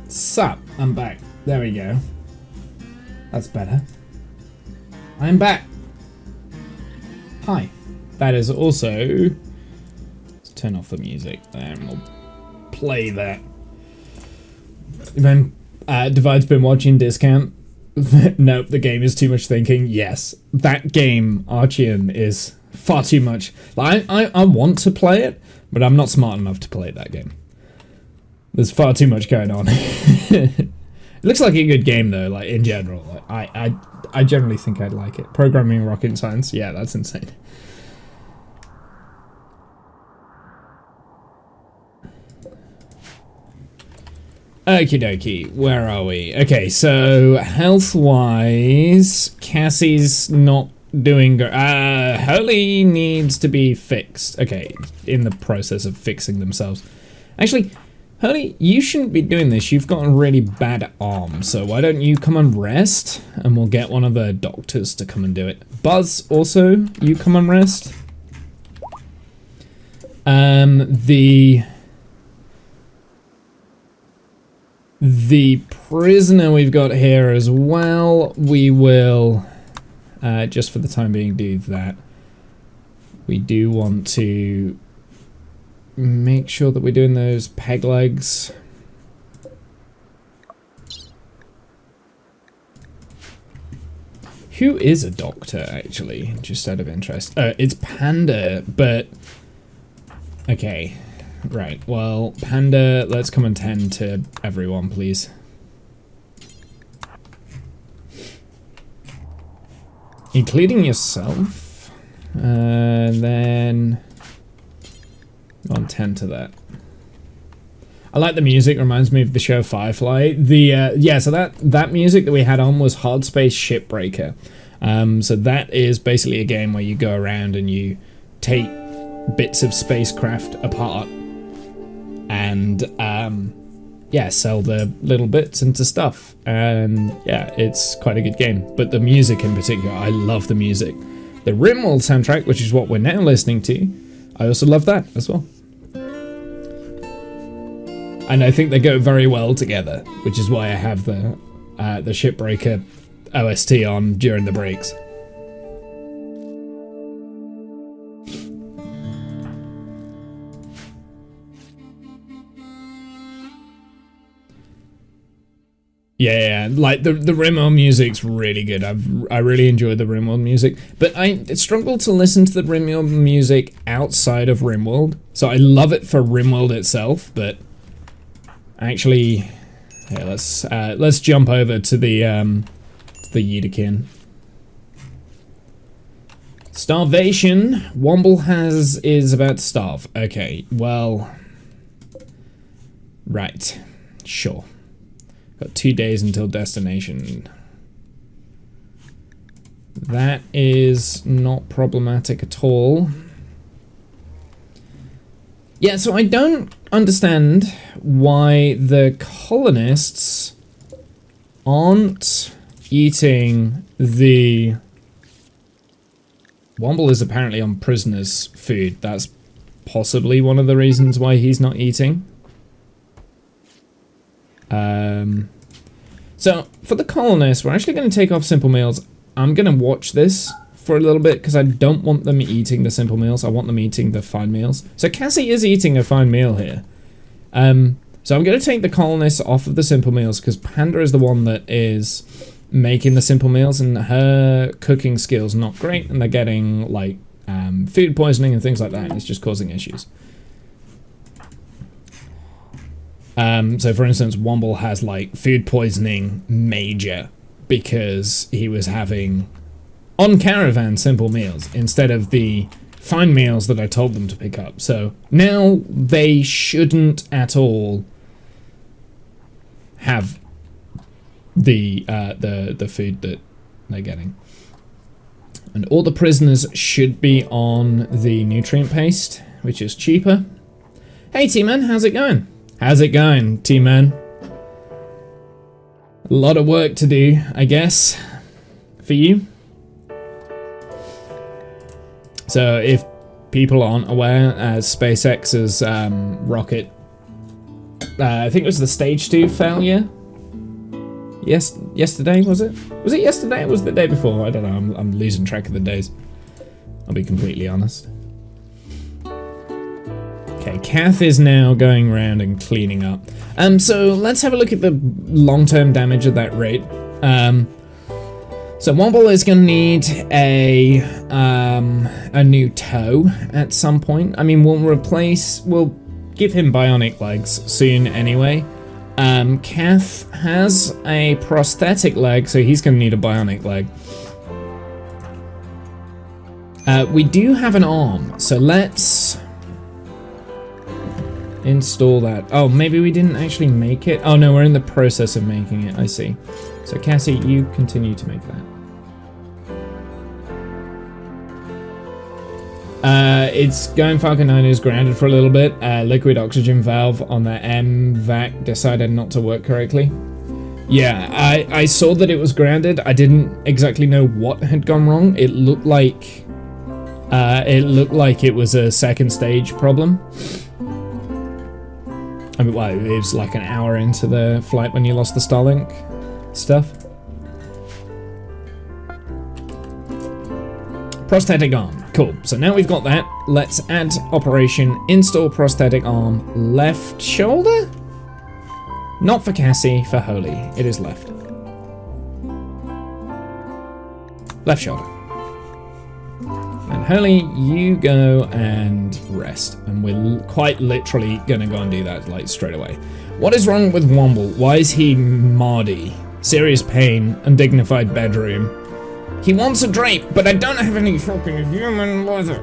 Sup, I'm back. There we go. That's better. I'm back. Hi. That is also... Let's turn off the music there and we'll play that. When Divide's been watching Discount. Nope, the game is too much thinking. Yes, that game, Archean, is far too much. Like, I want to play it, but I'm not smart enough to play that game. There's far too much going on. It looks like a good game though, like in general. Like, I generally think I'd like it. Programming rocket science, yeah, that's insane. Okie dokie, where are we? Okay, so health-wise, Cassie's not doing good. Hurley needs to be fixed. Okay, in the process of fixing themselves. Actually, Hurley, you shouldn't be doing this. You've got a really bad arm, so why don't you come and rest, and we'll get one of the doctors to come and do it. Buzz, also, you come and rest. The prisoner we've got here as well, we will, just for the time being, do that. We do want to make sure that we're doing those peg legs. Who is a doctor, actually, just out of interest? It's Panda, but... Okay. Right, well, Panda, let's come and tend to everyone, please. Including yourself. And then... Go on, tend to that. I like the music, reminds me of the show Firefly. Yeah, so that music that we had on was Hard Space Shipbreaker. So that is basically a game where you go around and you take bits of spacecraft apart and yeah, sell the little bits into stuff, and yeah, it's quite a good game. But the music in particular, I love the music. The Rimworld soundtrack, which is what we're now listening to, I also love that as well. And I think they go very well together, which is why I have the Shipbreaker OST on during the breaks. Yeah, like the Rimworld music's really good. I really enjoy the Rimworld music, but I struggle to listen to the Rimworld music outside of Rimworld. So I love it for Rimworld itself, but actually, yeah, let's jump over to the Yudekin. Starvation. Womble is about to starve. Okay, well, right, sure. Got 2 days until destination. That is not problematic at all. Yeah, so I don't understand why the colonists aren't eating the... Womble is apparently on prisoners' food. That's possibly one of the reasons why he's not eating. So, for the colonists, we're actually going to take off simple meals. I'm going to watch this for a little bit, because I don't want them eating the simple meals. I want them eating the fine meals. So, Cassie is eating a fine meal here. So, I'm going to take the colonists off of the simple meals, because Panda is the one that is making the simple meals, and her cooking skills not great, and they're getting, like, food poisoning and things like that, and it's just causing issues. So for instance, Womble has like food poisoning major because he was having on caravan simple meals instead of the fine meals that I told them to pick up. So now they shouldn't at all have the food that they're getting. And all the prisoners should be on the nutrient paste, which is cheaper. Hey T-Man, how's it going? How's it going, T-Man? A lot of work to do, I guess, for you. So if people aren't aware, SpaceX's rocket I think it was the stage 2 failure. Yes, yesterday, was it? Was it yesterday or was it the day before? I don't know, I'm losing track of the days. I'll be completely honest. Okay, Kath is now going around and cleaning up. So let's have a look at the long-term damage at that rate. So Womble is going to need a new toe at some point. I mean, we'll give him bionic legs soon anyway. Kath has a prosthetic leg, so he's going to need a bionic leg. We do have an arm, so let's install that. Oh, maybe we didn't actually make it. Oh no, we're in the process of making it, I see. So Cassie, you continue to make that. It's going Falcon 9 is grounded for a little bit. Liquid oxygen valve on the MVAC decided not to work correctly. Yeah, I saw that it was grounded. I didn't exactly know what had gone wrong. It looked like it was a second stage problem. I mean, well, it was like an hour into the flight when you lost the Starlink stuff. Prosthetic arm. Cool. So now we've got that. Let's add operation. Install prosthetic arm. Left shoulder? Not for Cassie, for Holy. It is left. Left shoulder. And Holy, you go and rest. And we're quite literally going to go and do that like straight away. What is wrong with Womble? Why is he Mardy? Serious pain, undignified bedroom. He wants a drape, but I don't have any fucking human leather.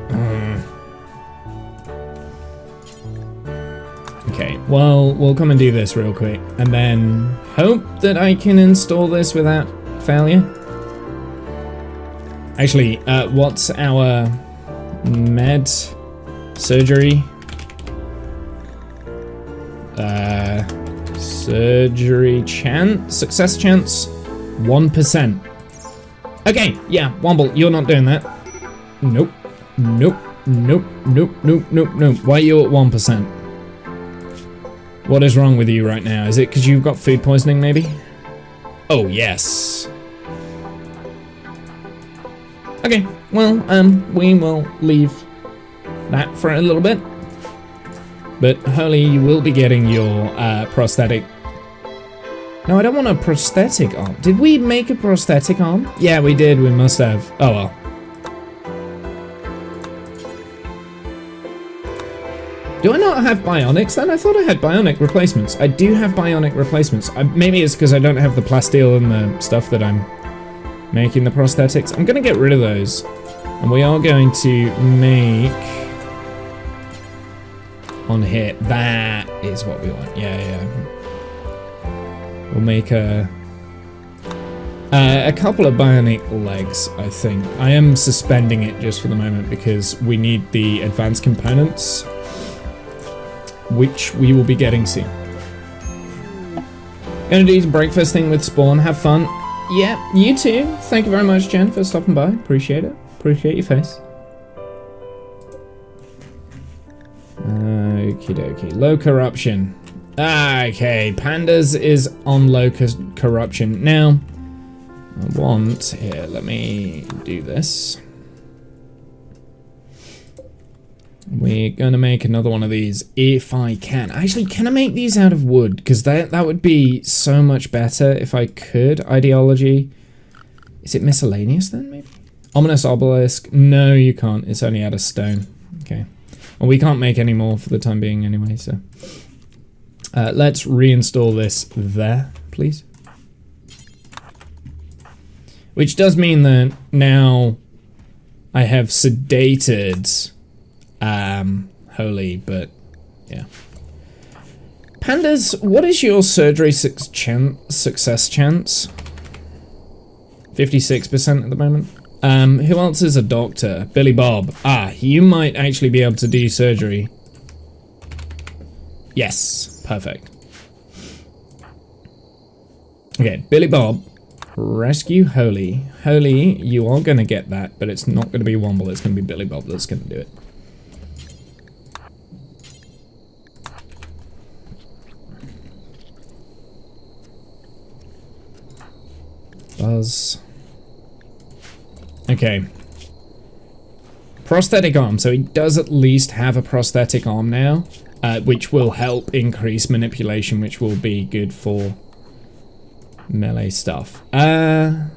Okay, well, we'll come and do this real quick. And then hope that I can install this without failure. Actually, what's our med surgery? Surgery chance? Success chance? 1%. Okay, yeah, Womble, you're not doing that. Nope. Nope. Nope. Nope. Nope. Nope. Nope. Why are you at 1%? What is wrong with you right now? Is it because you've got food poisoning, maybe? Oh, yes. Okay, well, we will leave that for a little bit. But Holy, you will be getting your prosthetic. No, I don't want a prosthetic arm. Did we make a prosthetic arm? Yeah, we did. We must have. Oh, well. Do I not have bionics then? I thought I had bionic replacements. I do have bionic replacements. Maybe it's because I don't have the plasteel and the stuff that I'm making the prosthetics. I'm going to get rid of those. And we are going to make... on here. That is what we want. Yeah, yeah. We'll make a couple of bionic legs, I think. I am suspending it just for the moment because we need the advanced components, which we will be getting soon. Gonna do the breakfast thing with Spawn. Have fun. Yeah, you too. Thank you very much, Jen, for stopping by. Appreciate it. Appreciate your face. Okie dokie. Low corruption. Okay, Pandas is on low corruption. Now, I want... Here, let me do this. We're gonna make another one of these if I can. Actually, can I make these out of wood? Because that would be so much better if I could. Ideology. Is it miscellaneous then, maybe? Ominous obelisk. No, you can't. It's only out of stone. Okay. Well, we can't make any more for the time being anyway, so... let's reinstall this there, please. Which does mean that now I have sedated Holy, but yeah. Pandas, what is your surgery success chance? 56% at the moment. Who else is a doctor? Billy Bob. Ah, you might actually be able to do surgery. Yes, perfect. Okay, Billy Bob, rescue Holy. Holy, you are going to get that, but it's not going to be Womble, it's going to be Billy Bob that's going to do it. Buzz. Okay. Prosthetic arm. So he does at least have a prosthetic arm now, which will help increase manipulation, which will be good for melee stuff. Oh,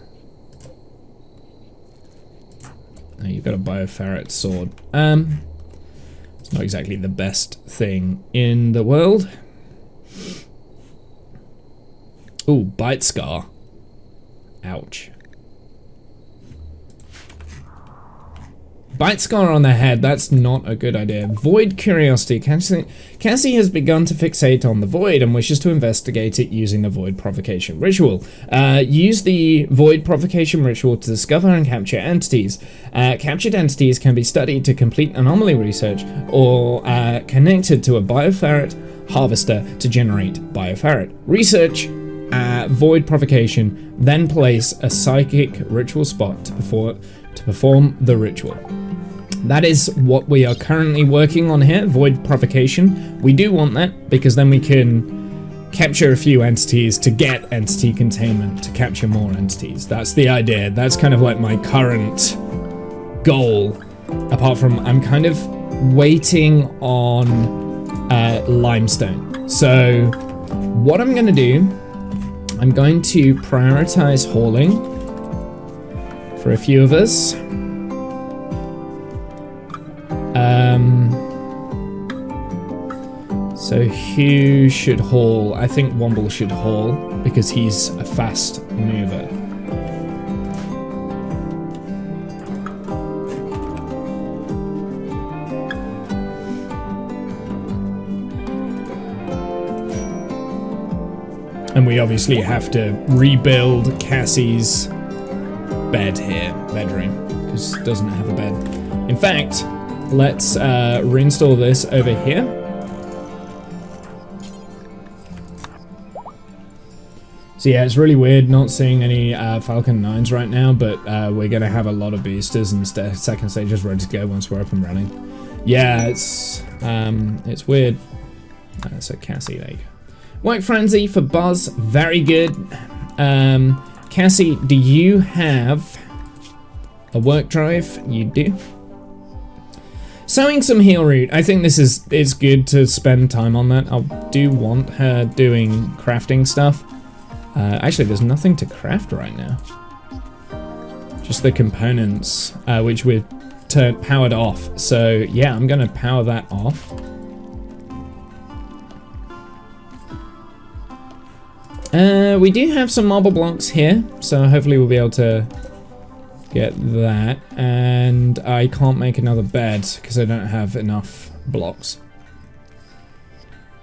you've got a bioferret sword. It's not exactly the best thing in the world. Ooh, bite scar. Ouch. Bite scar on the head, that's not a good idea. Void curiosity. Cassie has begun to fixate on the void and wishes to investigate it using the void provocation ritual. Use the void provocation ritual to discover and capture entities. Captured entities can be studied to complete anomaly research or connected to a bioferret harvester to generate bioferret. Research void provocation, then place a psychic ritual spot to perform the ritual. That is what we are currently working on here, void provocation. We do want that because then we can capture a few entities to get entity containment, to capture more entities. That's the idea. That's kind of like my current goal. Apart from I'm kind of waiting on limestone. So what I'm going to do, I'm going to prioritize hauling for a few of us. So Hugh should haul. I think Womble should haul because he's a fast mover. And we obviously have to rebuild Cassie's bed here, bedroom, because it doesn't have a bed. In fact, let's reinstall this over here. So yeah, it's really weird not seeing any Falcon 9s right now, but we're going to have a lot of boosters and second stages ready to go once we're up and running. Yeah, it's weird. So Cassie, there you go. White Frenzy for Buzz, very good. Cassie, do you have a work drive? You do. Sowing some heal root. I think this is good to spend time on that. I do want her doing crafting stuff. Actually, there's nothing to craft right now. Just the components, which we've powered off. So yeah, I'm gonna power that off. We do have some marble blocks here, so hopefully we'll be able to get that. And I can't make another bed because I don't have enough blocks.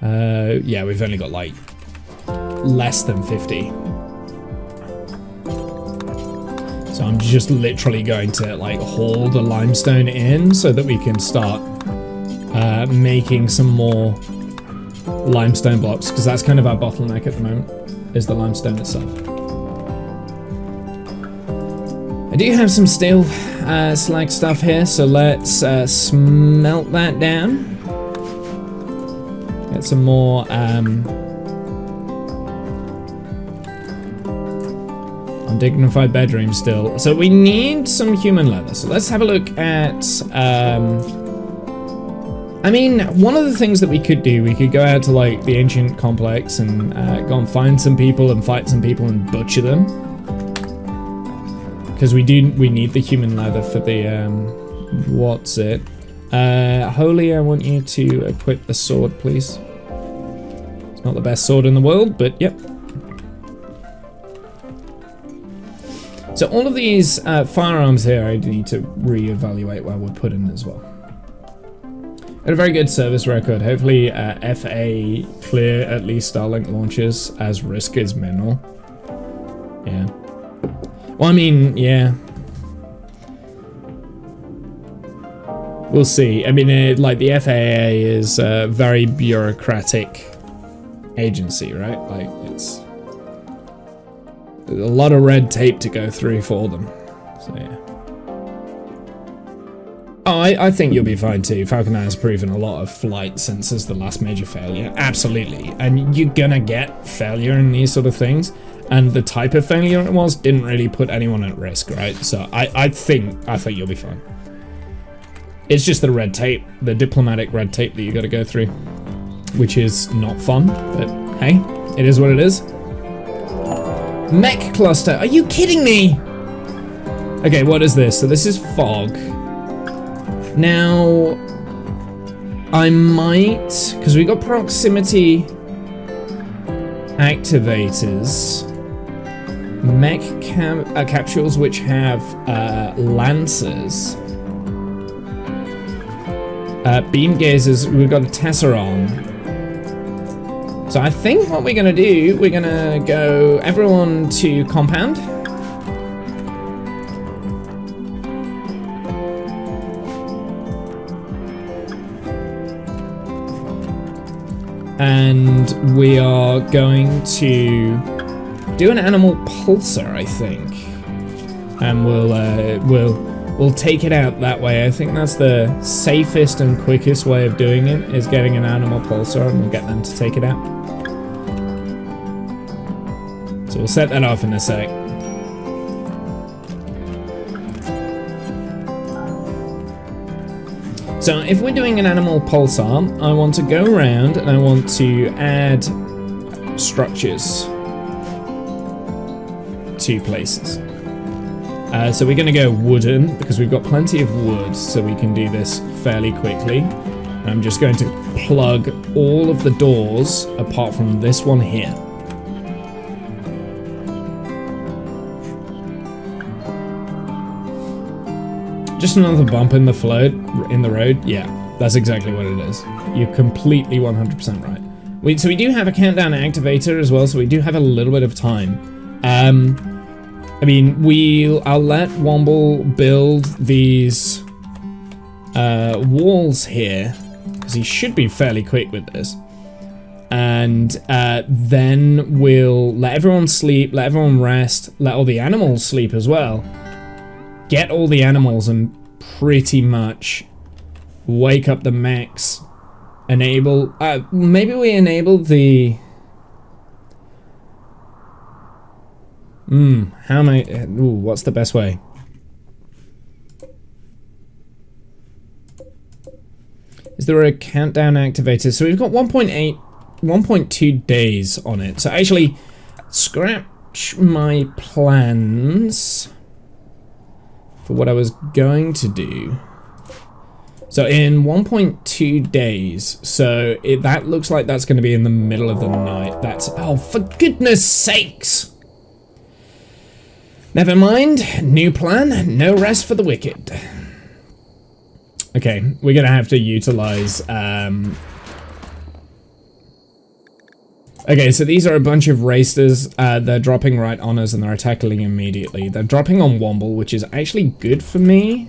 Yeah, we've only got like less than 50. So I'm just literally going to like haul the limestone in so that we can start making some more limestone blocks, because that's kind of our bottleneck at the moment, is the limestone itself. I do have some steel slag stuff here, so let's smelt that down. Get some more undignified bedroom still. So we need some human leather. So let's have a look at I mean, one of the things that we could do, we could go out to like the ancient complex and go and find some people and fight some people and butcher them. Because we need the human leather for the what's it? Holy, I want you to equip the sword, please. It's not the best sword in the world, but yep. So all of these firearms here, I need to reevaluate where we're put in as well. Got a very good service record. Hopefully FA clear at least Starlink launches as risk is minimal. Yeah. Well, I mean, yeah. We'll see. I mean, like the FAA is a very bureaucratic agency, right? Like it's a lot of red tape to go through for them. So yeah. Oh, I think you'll be fine too. Falcon has proven a lot of flight since the last major failure. Absolutely. And you're gonna get failure in these sort of things. And the type of failure it was didn't really put anyone at risk, right? So I think you'll be fine. It's just the red tape, the diplomatic red tape that you gotta go through. Which is not fun, but hey, it is what it is. Mech cluster, are you kidding me? Okay, what is this? So this is fog. Now, I might, because we got proximity activators, mech capsules which have lancers, beam gazers, we've got a Tesseron. So I think what we're gonna do, we're gonna go everyone to compound. And we are going to do an animal pulsar, I think. And we'll take it out that way. I think that's the safest and quickest way of doing it, is getting an animal pulsar, and we'll get them to take it out. So we'll set that off in a sec. So if we're doing an animal pulsar, I want to go around and I want to add structures to places. So we're going to go wooden, because we've got plenty of wood, so we can do this fairly quickly. I'm just going to plug all of the doors apart from this one here. Just another bump in the road. Yeah, that's exactly what it is. You're completely 100% right. So we do have a countdown activator as well, so we do have a little bit of time. I mean, I'll let Womble build these walls here, because he should be fairly quick with this. And then we'll let everyone sleep, let everyone rest, let all the animals sleep as well. Get all the animals and pretty much wake up the mechs. Enable, maybe we enable the... how am I, what's the best way? Is there a countdown activator? So we've got 1.2 days on it. So actually, scratch my plans for what I was going to do. So in 1.2 days, so that looks like that's going to be in the middle of the night. That's, oh, for goodness sakes! Never mind, new plan, no rest for the wicked. Okay, we're going to have to utilize, okay, so these are a bunch of racers. They're dropping right on us and they're attacking immediately. They're dropping on Womble, which is actually good for me.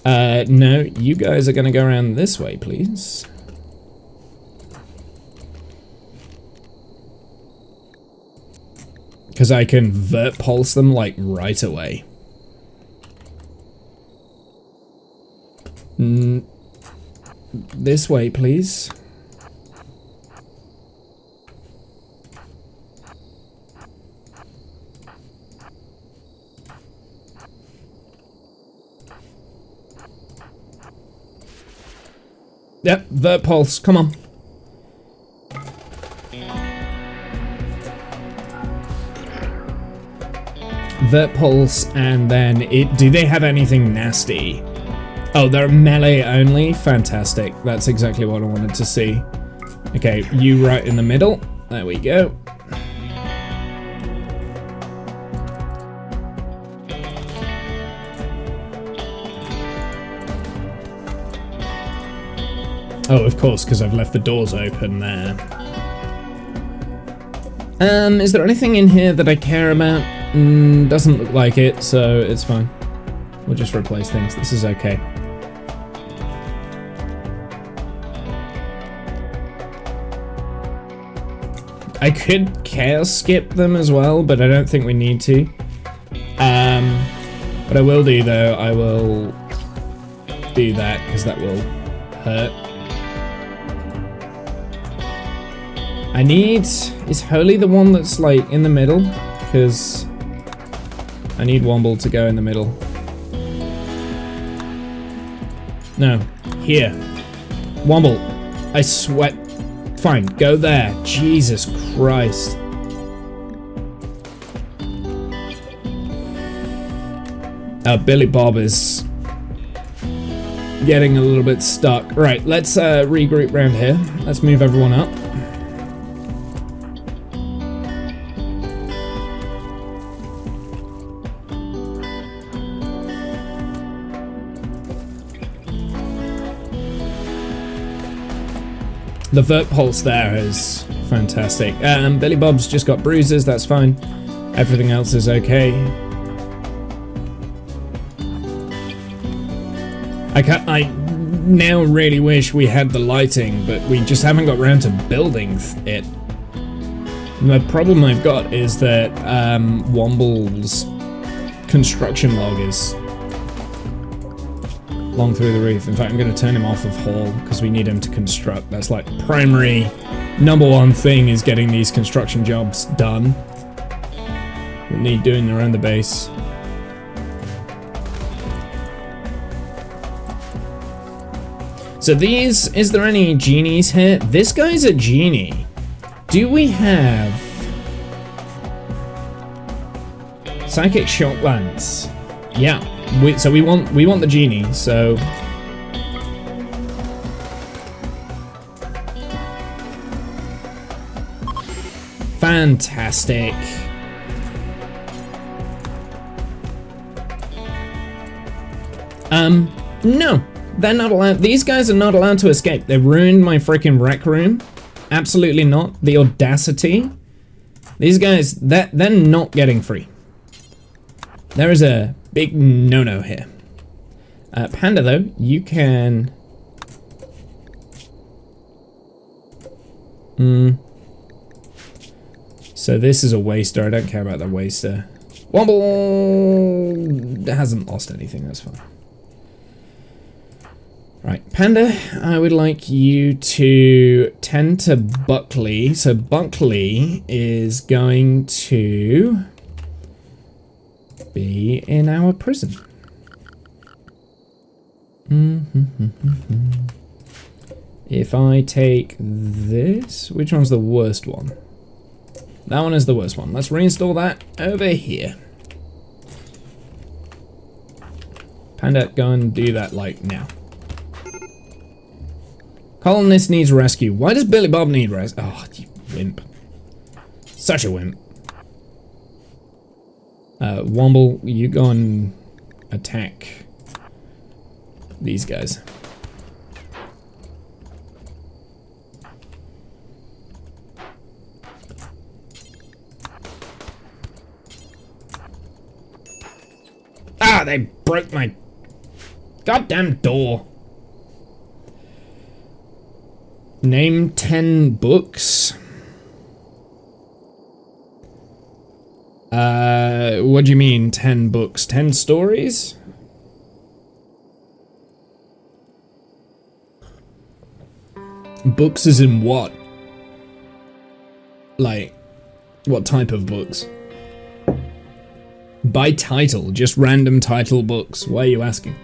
No, you guys are going to go around this way, please. Because I can vert pulse them, like, right away. This way, please. Yep, vert pulse, come on. Vert pulse, and then do they have anything nasty? Oh, they're melee only? Fantastic. That's exactly what I wanted to see. Okay, you right in the middle. There we go. Oh, of course, because I've left the doors open there. Is there anything in here that I care about? Doesn't look like it, so it's fine. We'll just replace things. This is okay. I could chaos skip them as well, but I don't think we need to. What I will do though, I will do that, because that will hurt. I need... Is Holy the one that's, like, in the middle? Because I need Womble to go in the middle. No. Here. Womble. I sweat. Fine, go there. Jesus Christ. Billy Bob is getting a little bit stuck. Right, let's regroup around here. Let's move everyone up. The vert pulse there is fantastic. Billy Bob's just got bruises, that's fine. Everything else is okay. I now really wish we had the lighting, but we just haven't got around to building it. The problem I've got is that Womble's construction log is long through the roof. In fact, I'm going to turn him off of Hall because we need him to construct. That's like primary #1 thing is getting these construction jobs done. We need doing around the base. So these, is there any genies here? This guy's a genie. Do we have psychic shock lance? Yeah. So we want the genie, so fantastic. No, they're not allowed. These guys are not allowed to escape. They ruined my freaking rec room. Absolutely not. The audacity. These guys, they're not getting free. There is a big no-no here. Panda, though, you can... So this is a waster. I don't care about the waster. Womble hasn't lost anything. That's fine. Right, Panda, I would like you to tend to Buckley. So Buckley is going to be in our prison. If I take this, which one's the worst one? That one is the worst one. Let's reinstall that over here. Panda, go and do that like now. Colonist needs rescue. Why does Billy Bob need rescue? Oh, you wimp. Such a wimp. Womble, you go and attack these guys. Ah, they broke my goddamn door. Name 10 books. What do you mean 10 books? 10 stories? Books as in what? Like, what type of books? By title, just random title books. Why are you asking?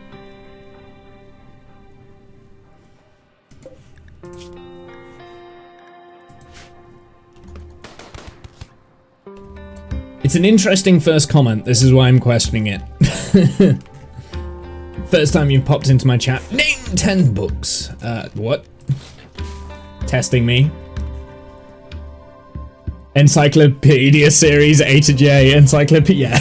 It's an interesting first comment. This is why I'm questioning it. First time you've popped into my chat. Name 10 books. What? Testing me. Encyclopedia series A to J. Encyclopedia.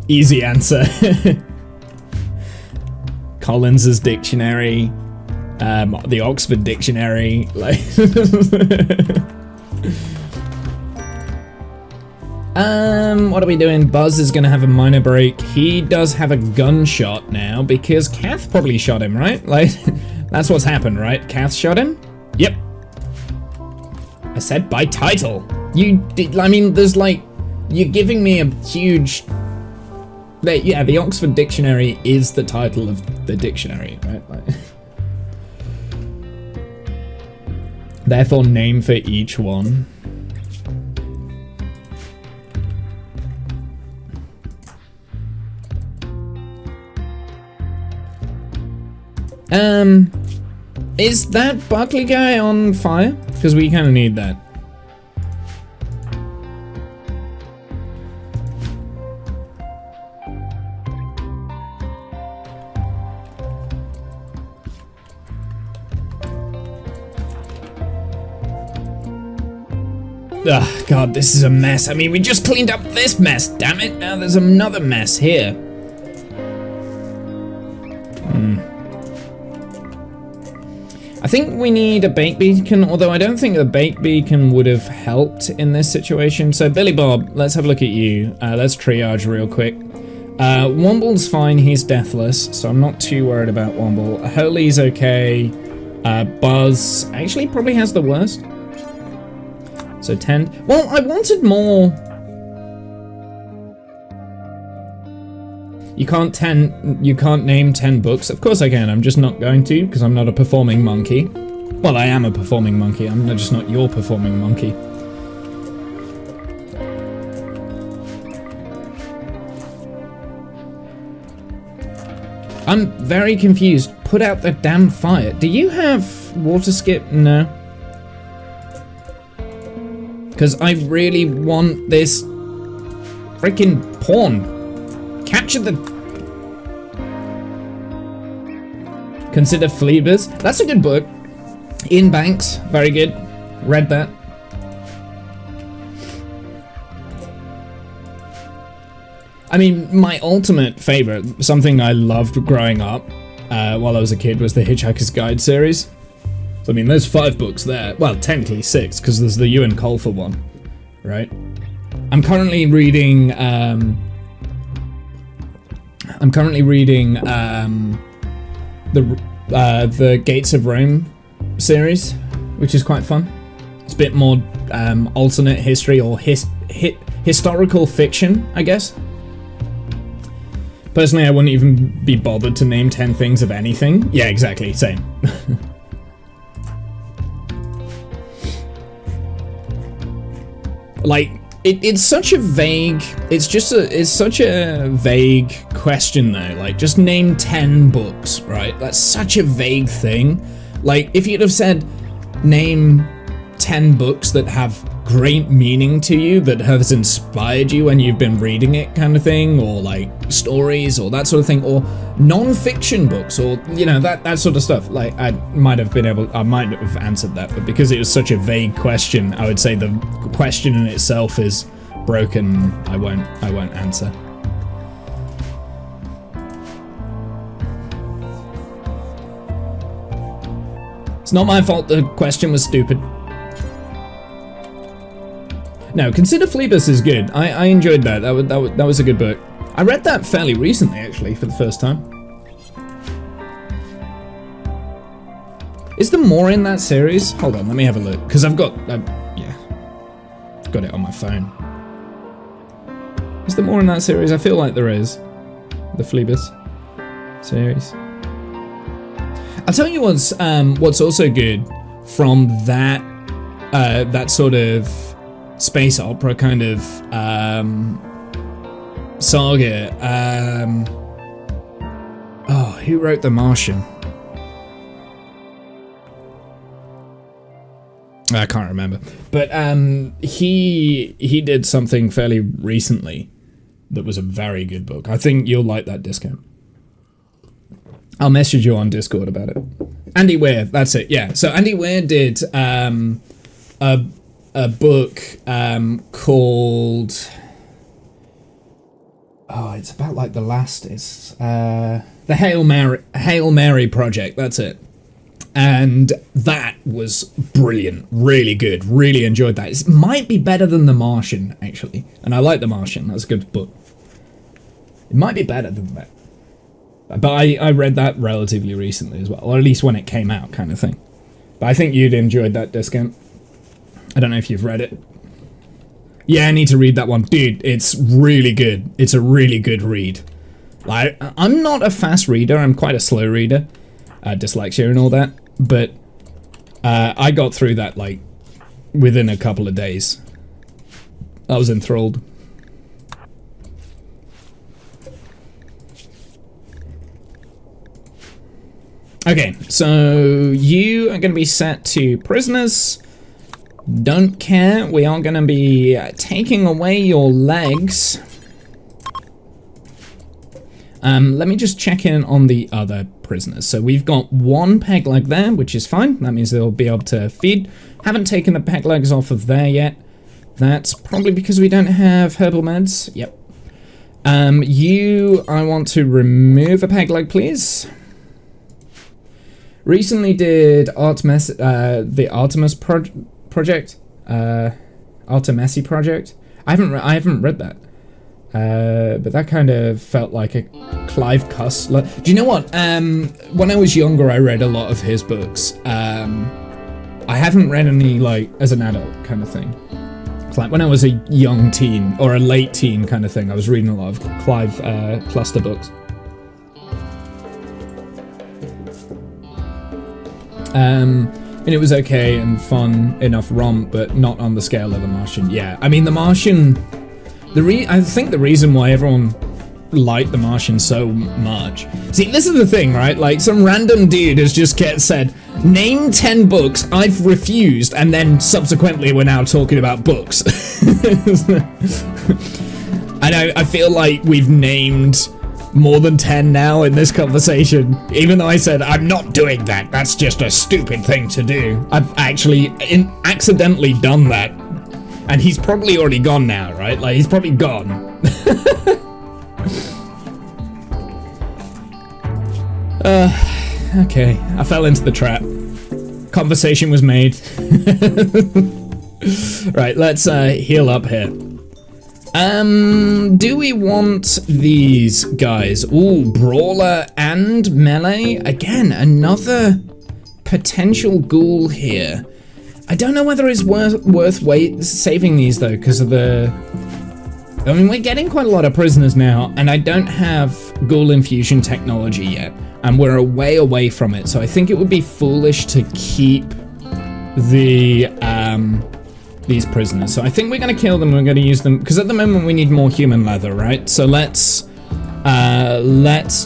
Easy answer. Collins's dictionary, the Oxford Dictionary, like. What are we doing? Buzz is gonna have a minor break. He does have a gunshot now because Kath probably shot him, right? Like, that's what's happened, right? Kath shot him? Yep. I said by title. You did, I mean, there's like, you're giving me a huge... Yeah, the Oxford Dictionary is the title of the dictionary, right? Like, therefore, name for each one. Is that Buckley guy on fire? Because we kind of need that. Ugh, God, this is a mess. I mean, we just cleaned up this mess, damn it. Now there's another mess here. I think we need a bait beacon, although I don't think a bait beacon would have helped in this situation. So, Billy Bob, let's have a look at you. Let's triage real quick. Womble's fine, he's deathless, so I'm not too worried about Womble. Holy's okay. Buzz actually probably has the worst. So 10. Well, I wanted more. You can't name 10 books. Of course I can. I'm just not going to because I'm not a performing monkey. Well, I am a performing monkey. I'm just not your performing monkey. I'm very confused. Put out the damn fire. Do you have water skip? No. Because I really want this freaking porn. Capture the... Consider Fleabers. That's a good book. Ian Banks, very good. Read that. I mean, my ultimate favorite, something I loved growing up while I was a kid, was the Hitchhiker's Guide series. So, I mean, there's 5 books there. Well, technically 6, because there's the Ewan Colfer one, right? I'm currently reading the Gates of Rome series, which is quite fun. It's a bit more alternate history or historical fiction, I guess. Personally, I wouldn't even be bothered to name 10 things of anything. Yeah, exactly, same. Like, it's such a vague, it's such a vague question though. Like, just name 10 books, right? That's such a vague thing. Like, if you'd have said, name 10 books that have great meaning to you, that has inspired you when you've been reading it, kind of thing, or like stories or that sort of thing, or non-fiction books, or, you know, that sort of stuff. Like, I might have answered that, but because it was such a vague question, I would say the question in itself is broken. I won't answer. It's not my fault the question was stupid. No, Consider Fleabus is good. I enjoyed that. That was a good book. I read that fairly recently, actually, for the first time. Is there more in that series? Hold on, let me have a look. Because I've got... yeah. Got it on my phone. Is there more in that series? I feel like there is. The Fleabus series. I'll tell you what's also good from that that sort of space opera kind of saga. Oh, who wrote The Martian? I can't remember. But he did something fairly recently that was a very good book. I think you'll like that, Disco. I'll message you on Discord about it. Andy Weir, that's it, yeah. So Andy Weir did a book called... Oh, it's about like the last... It's the Hail Mary Project, that's it. And that was brilliant, really good, really enjoyed that. It might be better than The Martian, actually. And I like The Martian, that's a good book. It might be better than that. But I read that relatively recently as well, or at least when it came out, kind of thing. But I think you'd enjoyed that discount. I don't know if you've read it. Yeah, I need to read that one. Dude, it's really good. It's a really good read. Like, I'm not a fast reader. I'm quite a slow reader. Dyslexia and all that. But I got through that, like, within a couple of days. I was enthralled. Okay, so you are going to be set to prisoners. Don't care. We are going to be taking away your legs. Let me just check in on the other prisoners. So we've got one peg leg there, which is fine. That means they'll be able to feed. Haven't taken the peg legs off of there yet. That's probably because we don't have herbal meds. Yep. I want to remove a peg leg, please. Recently did Artemis, the Artemis project, Artemisi project. I haven't read that, but that kind of felt like a Clive Cuss. Do you know what? When I was younger, I read a lot of his books. I haven't read any like as an adult kind of thing. It's like when I was a young teen or a late teen kind of thing, I was reading a lot of Clive Cluster books. And it was okay and fun enough romp, but not on the scale of The Martian. Yeah, I mean, The Martian... I think the reason why everyone liked The Martian so much... See, this is the thing, right? Like, some random dude has just said, name 10 books, I've refused, and then subsequently we're now talking about books. And I feel like we've named... more than 10 now in this conversation, even though I said I'm not doing that, that's just a stupid thing to do. I've actually accidentally done that, and he's probably already gone now, right? Like, he's probably gone. Okay, I fell into the trap. Conversation was made. Right, let's heal up here. Do we want these guys? Ooh, brawler and melee. Again, another potential ghoul here. I don't know whether it's worth saving these though, because of the... I mean, we're getting quite a lot of prisoners now, and I don't have ghoul infusion technology yet, and we're a way away from it, so I think it would be foolish to keep the, these prisoners. So I think we're going to kill them, we're going to use them, because at the moment we need more human leather, right? So let's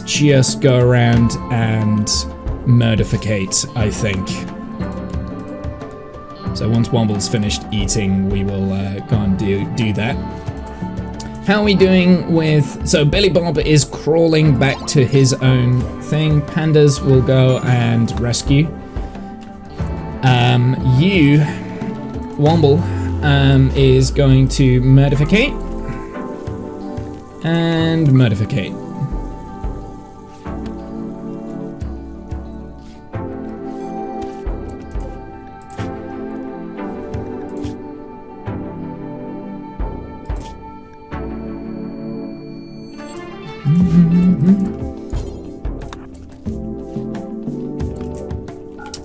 just go around and murderficate, I think. So once Womble's finished eating, we will go and do that. How are we doing with... So Billy Bob is crawling back to his own thing. Pandas will go and rescue. You... Womble is going to murderficate and murderficate.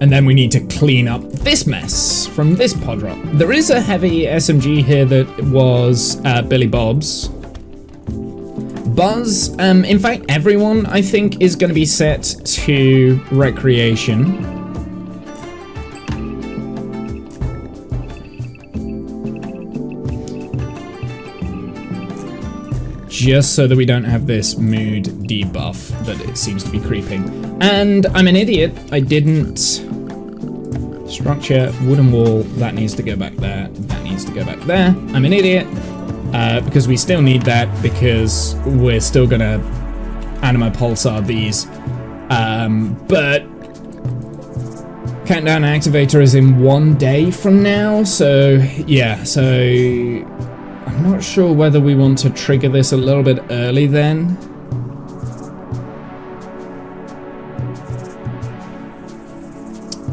And then we need to clean up this mess from this pod drop. There is a heavy SMG here that was Billy Bob's. Buzz, in fact, everyone, I think, is going to be set to recreation. Just so that we don't have this mood debuff that it seems to be creeping. And I'm an idiot, I didn't... Structure, wooden wall, that needs to go back there, that needs to go back there. I'm an idiot, because we still need that, because we're still gonna Anima Pulsar these. But countdown activator is in 1 day from now, so yeah, so I'm not sure whether we want to trigger this a little bit early then.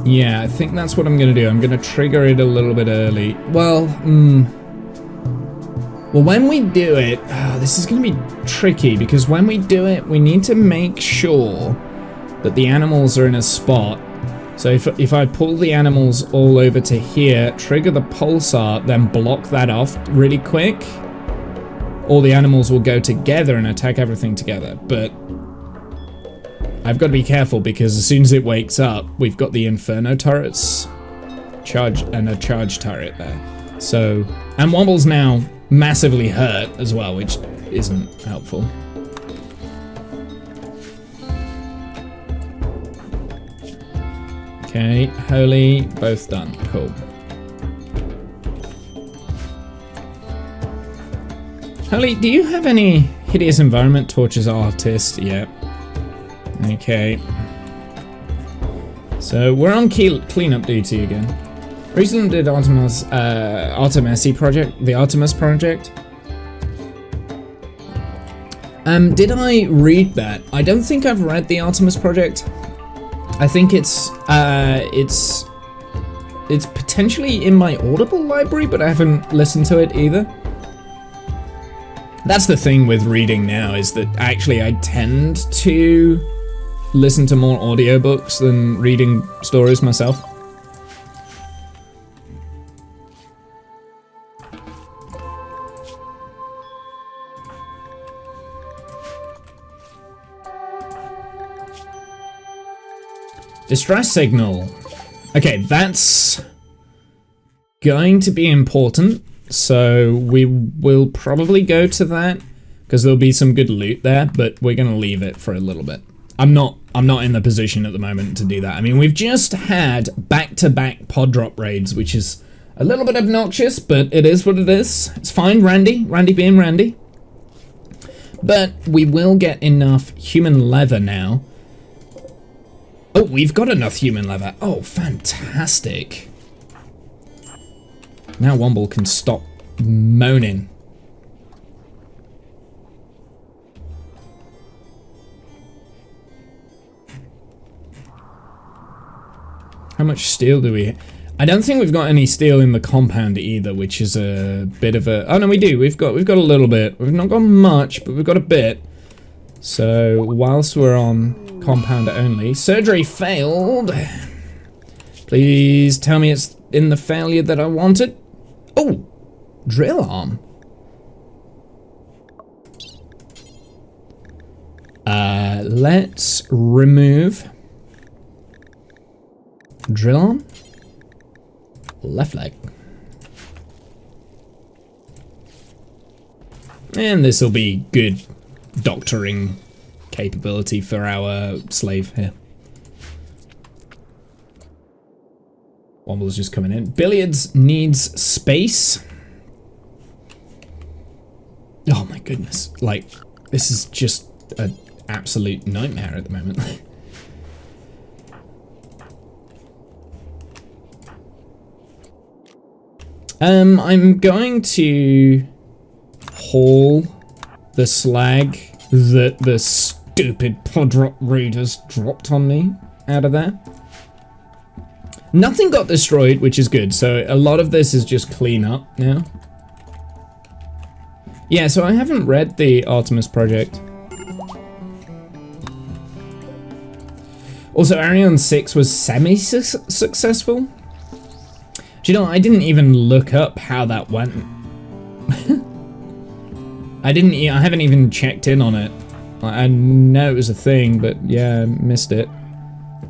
Yeah, I think that's what I'm going to do. I'm going to trigger it a little bit early. Well, well, when we do it... this is going to be tricky, because when we do it, we need to make sure that the animals are in a spot So if I pull the animals all over to here, trigger the pulsar, then block that off really quick, all the animals will go together and attack everything together. But I've got to be careful because as soon as it wakes up, we've got the Inferno turrets, charge and a charge turret there. So, and Womble's now massively hurt as well, which isn't helpful. Okay, Holy, both done. Cool. Holy, do you have any hideous environment torches artist? Yep. Okay. So we're on cleanup duty again. Recently did Artemisi project, the Artemis project. Did I read that? I don't think I've read the Artemis project. I think it's potentially in my Audible library, but I haven't listened to it either. That's the thing with reading now, is that actually I tend to listen to more audiobooks than reading stories myself. Distress signal. Okay, that's going to be important. So we will probably go to that because there'll be some good loot there, but we're gonna leave it for a little bit. I'm not in the position at the moment to do that. I mean, we've just had back-to-back pod drop raids, which is a little bit obnoxious, but it is what it is. It's fine, Randy being Randy. But we will get enough human leather now. Oh, we've got enough human leather. Oh, fantastic. Now Womble can stop moaning. How much steel do we... I don't think we've got any steel in the compound either, which is a bit of a... Oh, no, we do. We've got a little bit. We've not got much, but we've got a bit. So, whilst we're on compound only... Surgery failed. Please tell me it's in the failure that I wanted. Oh! Drill arm. Let's remove... Drill arm. Left leg. And this will be good doctoring capability for our slave here. Womble's just coming in. Billiards needs space. Oh my goodness. Like, this is just an absolute nightmare at the moment. I'm going to haul the slag that the stupid pod drop raiders dropped on me out of there. Nothing got destroyed, which is good, so a lot of this is just clean up now. Yeah, so I haven't read the Artemis project. Also, Ariane 6 was semi-successful. Do you know, I didn't even look up how that went. I haven't even checked in on it. I know it was a thing, but yeah, missed it.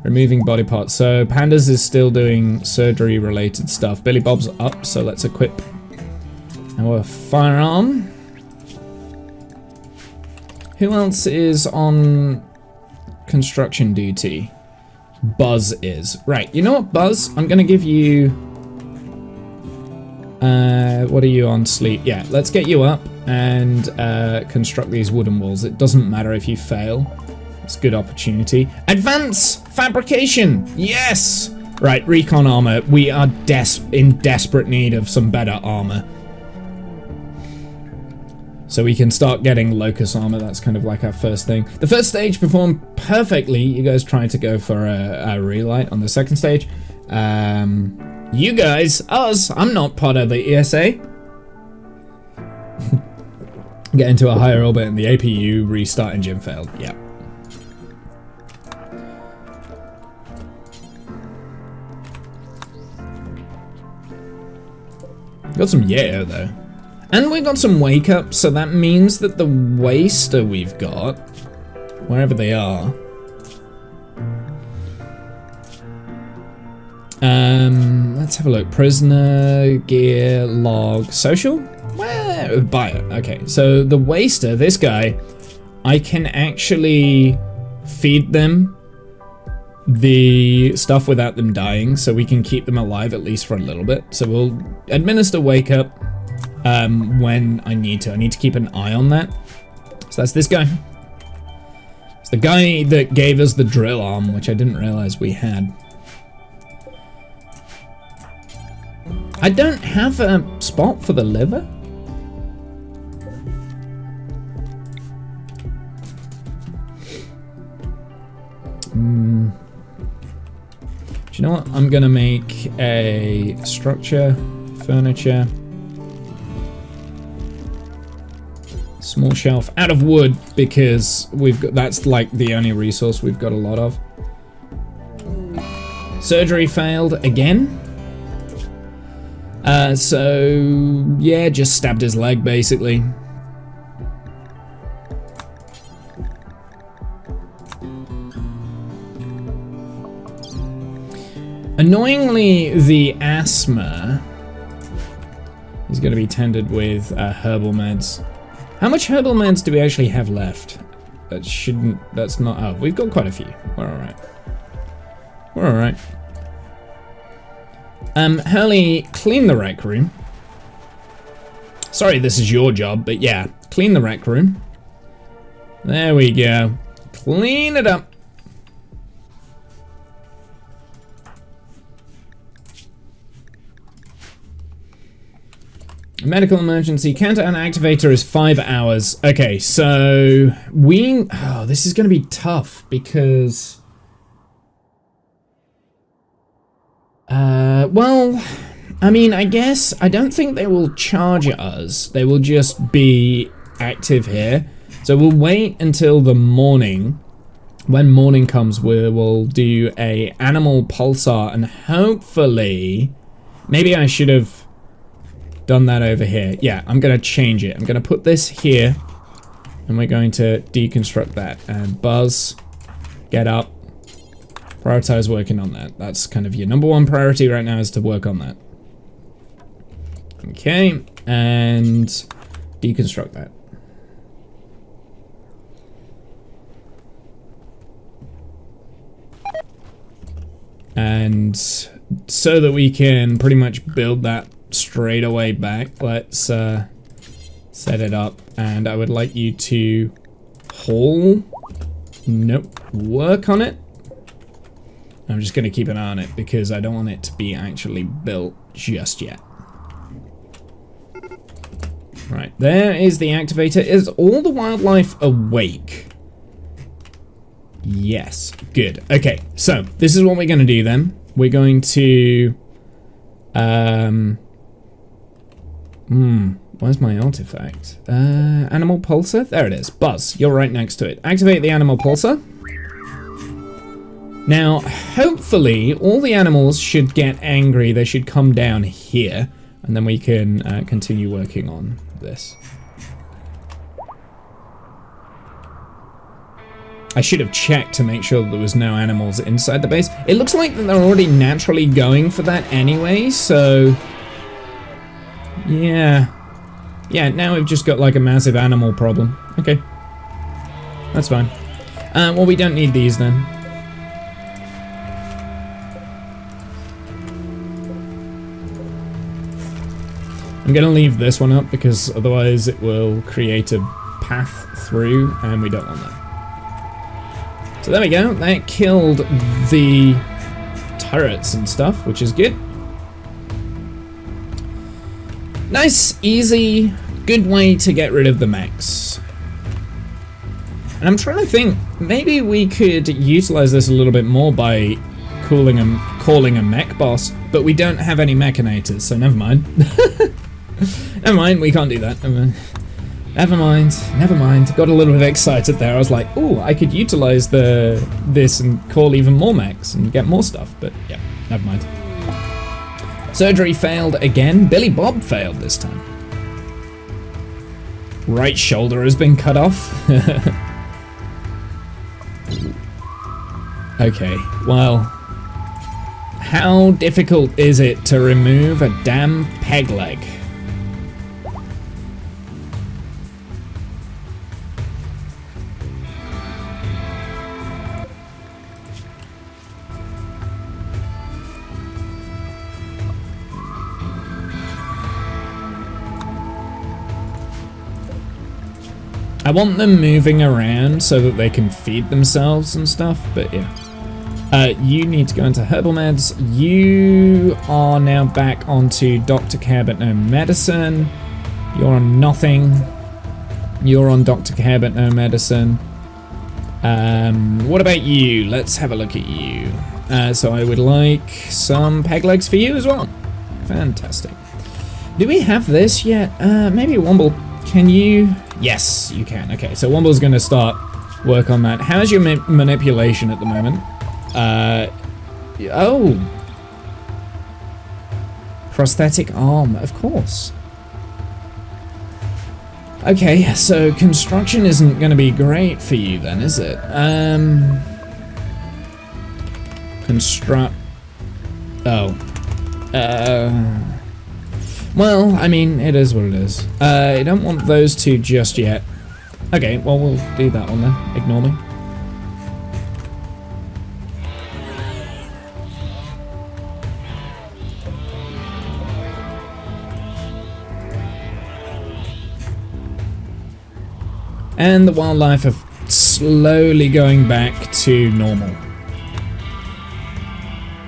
Removing body parts. So Pandas is still doing surgery related stuff. Billy Bob's up, so let's equip our firearm. Who else is on construction duty? Buzz is. Right, you know what, Buzz? I'm gonna give you... what are you on? Sleep? Yeah, let's get you up and construct these wooden walls. It doesn't matter if you fail. It's a good opportunity. Advance fabrication! Yes! Right, recon armor. We are in desperate need of some better armor. So we can start getting locust armor. That's kind of like our first thing. The first stage performed perfectly. You guys tried to go for a relight on the second stage. You guys, us, I'm not part of the ESA. Get into a higher orbit and the APU restart engine failed. Yeah. Got some Yayo though. And we got some Wake Up, so that means that the Waster we've got, wherever they are. Let's have a look. Prisoner, gear, log, social? Well, buy it. Okay, so the Waster, this guy, I can actually feed them the stuff without them dying, so we can keep them alive at least for a little bit. So we'll administer Wake Up when I need to. I need to keep an eye on that. So that's this guy. It's the guy that gave us the drill arm, which I didn't realize we had. I don't have a spot for the liver. Do you know what? I'm gonna make a structure, furniture, small shelf out of wood because we've got, that's like the only resource we've got a lot of. Surgery failed again. So yeah, just stabbed his leg basically. Annoyingly, the asthma is going to be tended with herbal meds. How much herbal meds do we actually have left? That shouldn't, that's not, oh, we've got quite a few. We're alright. We're alright. Hurley, clean the rec room. Sorry, this is your job, but yeah, clean the rec room. There we go. Clean it up. Medical emergency. Countdown activator is 5 hours. Okay, so we... Oh, this is going to be tough because... well, I mean, I guess I don't think they will charge us. They will just be active here. So we'll wait until the morning. When morning comes, we'll do a animal pulsar and hopefully... Maybe I should have done that over here. Yeah, I'm going to change it. I'm going to put this here and we're going to deconstruct that. And Buzz, get up. Prioritize working on that. That's kind of your #1 priority right now, is to work on that. Okay, and deconstruct that. And so that we can pretty much build that straight away back, let's set it up. And I would like you to haul, nope, work on it. I'm just going to keep an eye on it because I don't want it to be actually built just yet. Right, there is the activator. Is all the wildlife awake? Yes, good. Okay, so this is what we're going to do then. We're going to... where's my artifact? Animal pulsar? There it is. Buzz, you're right next to it. Activate the animal pulsar. Now, hopefully, all the animals should get angry. They should come down here, and then we can continue working on this. I should have checked to make sure that there was no animals inside the base. It looks like that they're already naturally going for that anyway, so... Yeah. Yeah, now we've just got like a massive animal problem. Okay. That's fine. Well, we don't need these then. I'm going to leave this one up because otherwise it will create a path through and we don't want that. So there we go. That killed the turrets and stuff, which is good. Nice, easy, good way to get rid of the mechs. And I'm trying to think, maybe we could utilize this a little bit more by calling a mech boss, but we don't have any mechanators, so never mind. Never mind, we can't do that. Never mind. Got a little bit excited there. I was like, ooh, I could utilize this and call even more mechs and get more stuff, but yeah, never mind. Surgery failed again. Billy Bob failed this time. Right shoulder has been cut off. Okay, well, how difficult is it to remove a damn peg leg? I want them moving around so that they can feed themselves and stuff, but yeah. You need to go into herbal meds. You are now back onto Doctor Care but no medicine. You're on nothing. You're on Doctor Care but no medicine. What about you? Let's have a look at you. So I would like some peg legs for you as well. Fantastic. Do we have this yet? Maybe Womble. Can you? Yes, you can. Okay, so Womble's going to start work on that. How's your manipulation at the moment? Oh. Prosthetic arm, of course. Okay, so construction isn't going to be great for you then, is it? Construct... Oh. Well, I mean, it is what it is. I don't want those two just yet. Okay, well, we'll do that one then. Ignore me. And the wildlife are slowly going back to normal.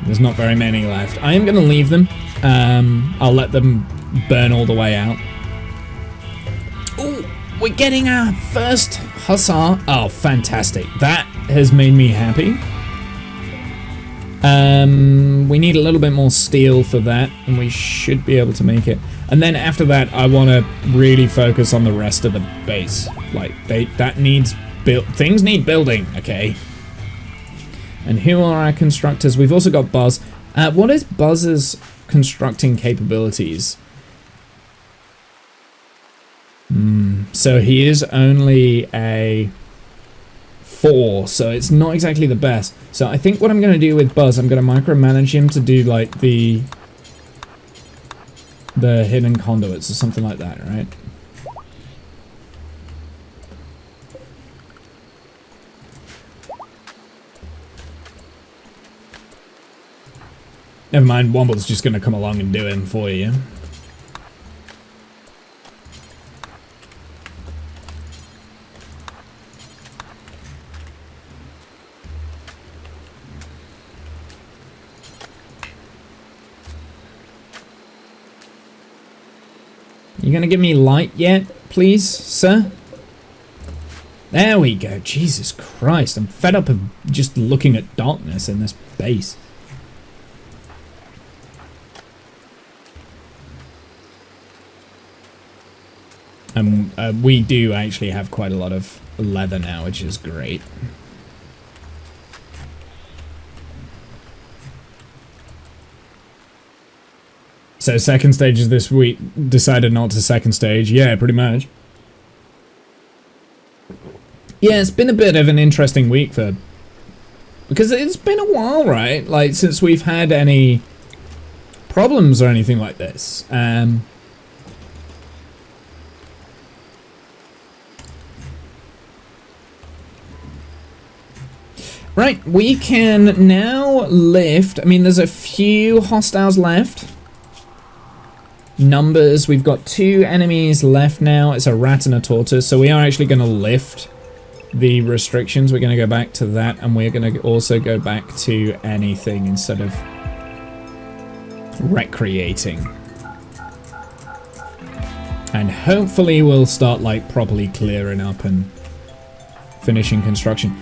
There's not very many left. I am going to leave them. I'll let them burn all the way out. Oh, we're getting our first hussar. Oh, fantastic. That has made me happy. We need a little bit more steel for that, and we should be able to make it. And then after that, I want to really focus on the rest of the base. Like, that needs things need building, okay? And who are our constructors? We've also got Buzz. What is Buzz's constructing capabilities? So he is only a 4, so it's not exactly the best. So I think what I'm going to do with Buzz, I'm going to micromanage him to do like the hidden conduits or something like that, right? Never mind, Womble's just going to come along and do him for you. You going to give me light yet, please, sir? There we go. Jesus Christ, I'm fed up of just looking at darkness in this base. We do actually have quite a lot of leather now, which is great. So second stage is this week. Decided not to second stage. Yeah, pretty much. Yeah, it's been a bit of an interesting week because it's been a while, right? Like, since we've had any problems or anything like this. Right, we can now lift. I mean, there's a few hostiles left. Numbers, we've got 2 enemies left now. It's a rat and a tortoise, so we are actually going to lift the restrictions. We're going to go back to that, and we're going to also go back to anything instead of recreating. And hopefully we'll start like properly clearing up and finishing construction.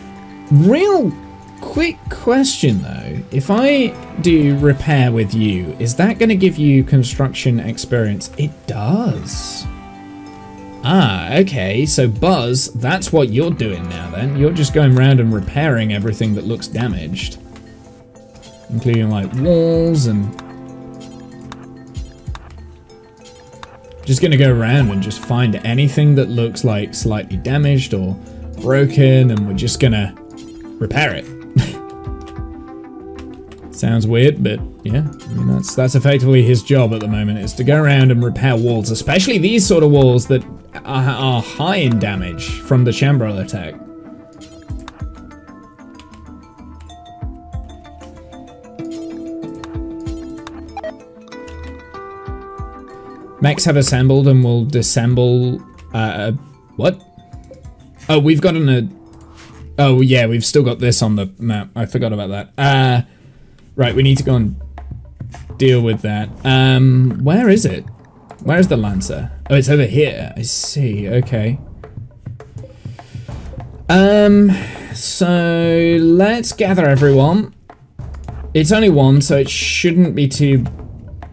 Real quick question though, if I do repair with you, is that going to give you construction experience? It does. Ah, okay, so Buzz, that's what you're doing now then. You're just going around and repairing everything that looks damaged. Including like walls and Just gonna go around and just find anything that looks like slightly damaged or broken, and we're just gonna repair it. Sounds weird, but yeah, I mean that's effectively his job at the moment, is to go around and repair walls, especially these sort of walls that are high in damage from the Chambrel attack. Mechs have assembled and will disassemble. What? Oh, we've got oh yeah, we've still got this on the map. I forgot about that. Right, we need to go and deal with that. Where is it? Where's the Lancer? Oh, it's over here. I see. Okay. So let's gather everyone. It's only one, so it shouldn't be too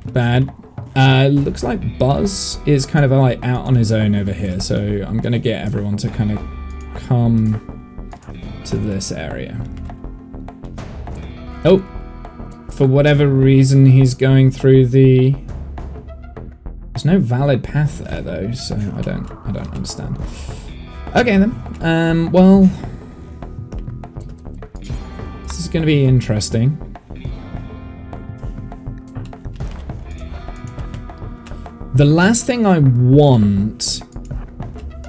bad. Looks like Buzz is kind of like out on his own over here, so I'm gonna get everyone to kind of come to this area. Oh, for whatever reason he's going through the... There's no valid path there though, so I don't understand. Okay then, well, this is gonna be interesting. The last thing I want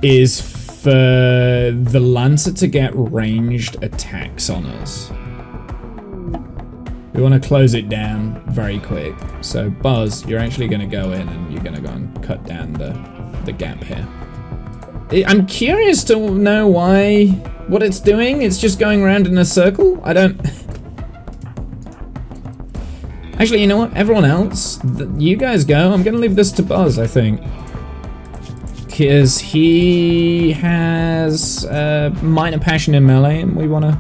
is for the Lancer to get ranged attacks on us. We want to close it down very quick. So Buzz, you're actually going to go in and you're going to go and cut down the gap here. I'm curious to know what it's doing. It's just going around in a circle. I don't... Actually, you know what? Everyone else, you guys go. I'm going to leave this to Buzz, I think. Because he has minor passion in melee, and we want to...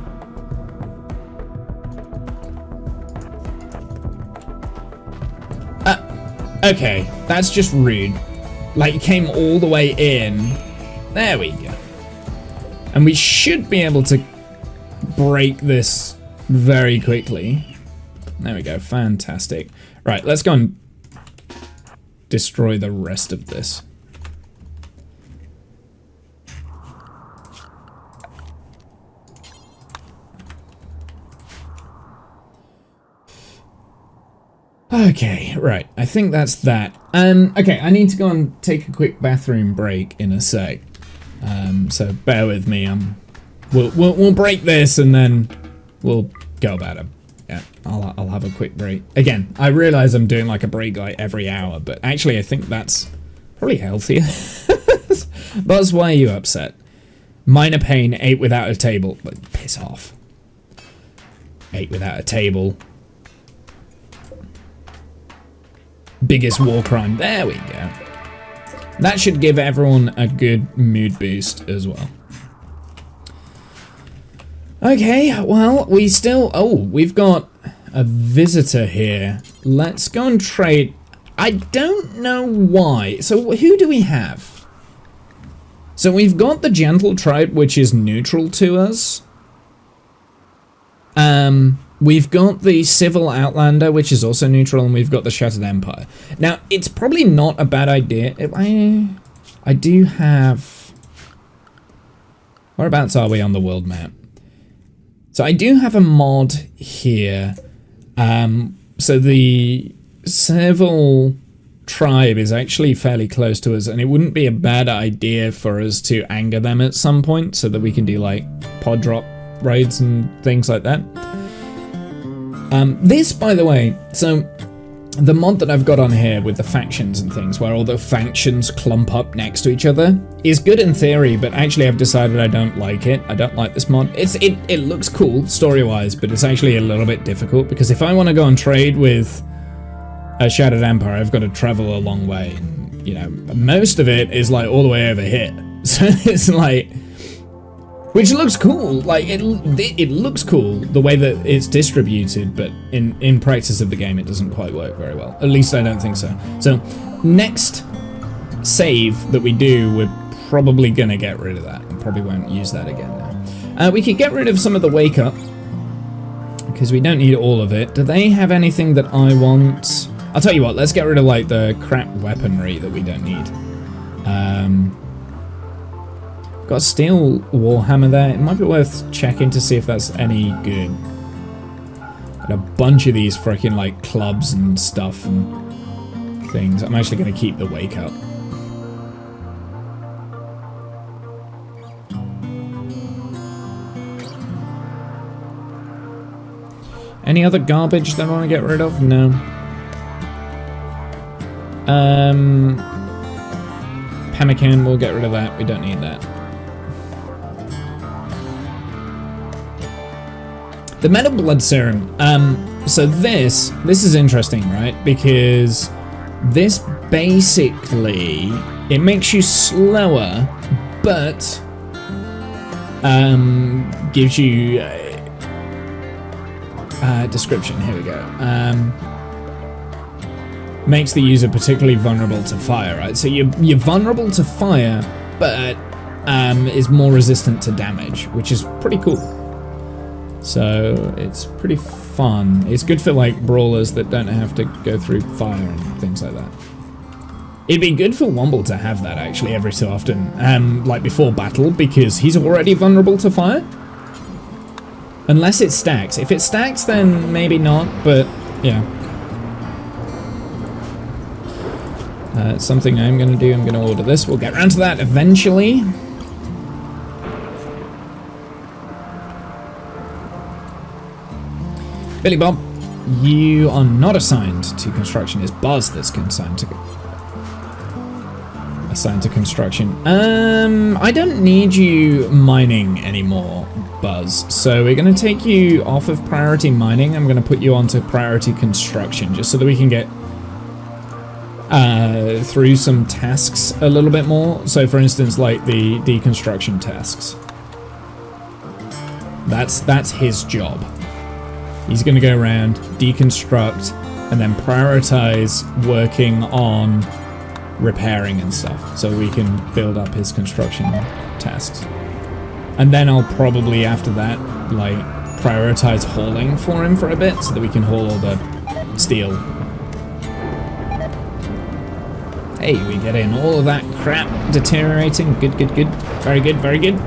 Okay, that's just rude. Like, it came all the way in. There we go. And we should be able to break this very quickly. There we go, fantastic. Right, let's go and destroy the rest of this. Okay, right, I think that's that. Okay, I need to go and take a quick bathroom break in a sec. So bear with me. We'll break this and then we'll go about it. Yeah, I'll have a quick break. Again, I realize I'm doing like a break like every hour, but actually I think that's probably healthier. Buzz, why are you upset? Minor pain, 8 without a table. But piss off. 8 without a table. Biggest war crime. There we go. That should give everyone a good mood boost as well. Okay, well, we've got a visitor here. Let's go and trade. I don't know why. So who do we have? So we've got the Gentle Tribe, which is neutral to us. We've got the Civil Outlander, which is also neutral, and we've got the Shattered Empire. Now, it's probably not a bad idea. I do have... Whereabouts are we on the world map? So I do have a mod here. So the Civil Tribe is actually fairly close to us, and it wouldn't be a bad idea for us to anger them at some point so that we can do like pod drop raids and things like that. This, by the way, so the mod that I've got on here with the factions and things, where all the factions clump up next to each other, is good in theory, but actually I've decided I don't like it. I don't like this mod. It looks cool story-wise, but it's actually a little bit difficult, because if I want to go and trade with a Shattered Empire, I've got to travel a long way. And, you know, most of it is like all the way over here. So it's like... Which looks cool, like, it looks cool, the way that it's distributed, but in practice of the game, it doesn't quite work very well. At least I don't think so. So, next save that we do, we're probably gonna get rid of that. We probably won't use that again now. We could get rid of some of the Wake Up, because we don't need all of it. Do they have anything that I want? I'll tell you what, let's get rid of like the crap weaponry that we don't need. Got a steel warhammer there. It might be worth checking to see if that's any good. Got a bunch of these freaking like clubs and stuff and things. I'm actually going to keep the wake up. Any other garbage that I want to get rid of? No. Pemmican, we'll get rid of that. We don't need that. The Metal Blood Serum. So this is interesting, right? Because this basically, it makes you slower, but gives you description. Here we go. Makes the user particularly vulnerable to fire, right? So you're vulnerable to fire, but is more resistant to damage, which is pretty cool. So it's pretty fun. It's good for like brawlers that don't have to go through fire and things like that. It'd be good for Womble to have that actually every so often, like before battle, because he's already vulnerable to fire. Unless it stacks. If it stacks, then maybe not, but yeah. It's something I'm going to do. I'm going to order this. We'll get around to that eventually. Billy Bob, you are not assigned to construction. It's Buzz that's assigned to construction. I don't need you mining anymore, Buzz. So we're going to take you off of priority mining. I'm going to put you onto priority construction, just so that we can get through some tasks a little bit more. So for instance, like the deconstruction tasks. That's his job. He's going to go around, deconstruct, and then prioritize working on repairing and stuff, so we can build up his construction tasks. And then I'll probably, after that, like, prioritize hauling for him for a bit, so that we can haul all the steel. Hey, we get in all of that crap deteriorating. Good, good, good. Very good, very good.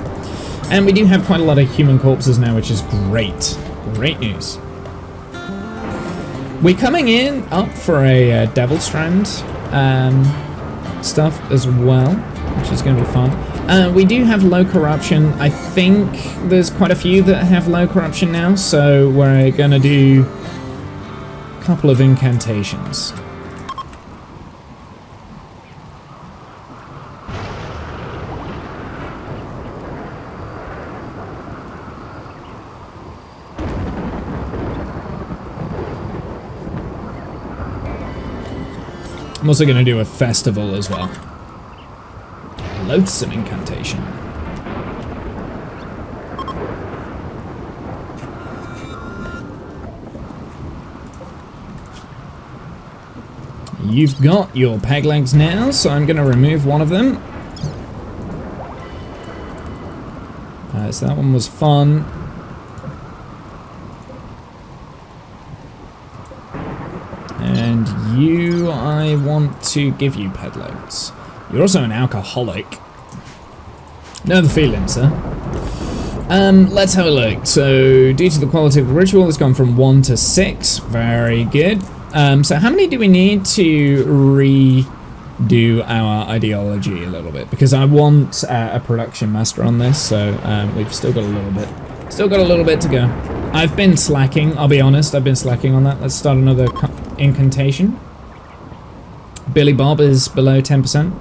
And we do have quite a lot of human corpses now, which is great. Great news. We're coming in up for a Devil Strand stuff as well, which is going to be fun. We do have low corruption. I think there's quite a few that have low corruption now, so we're going to do a couple of incantations. I'm also going to do a festival as well. Loathsome incantation. You've got your peg legs now, so I'm going to remove one of them. So that one was fun. And you, I want to give you peg legs. You're also an alcoholic. Know the feeling, sir. Let's have a look. So, due to the quality of the ritual, it's gone from 1 to 6. Very good. So how many do we need to redo our ideology a little bit? Because I want a production master on this, so we've still got a little bit. Still got a little bit to go. I've been slacking, I'll be honest, I've been slacking on that. Let's start another incantation. Billy Bob is below 10%.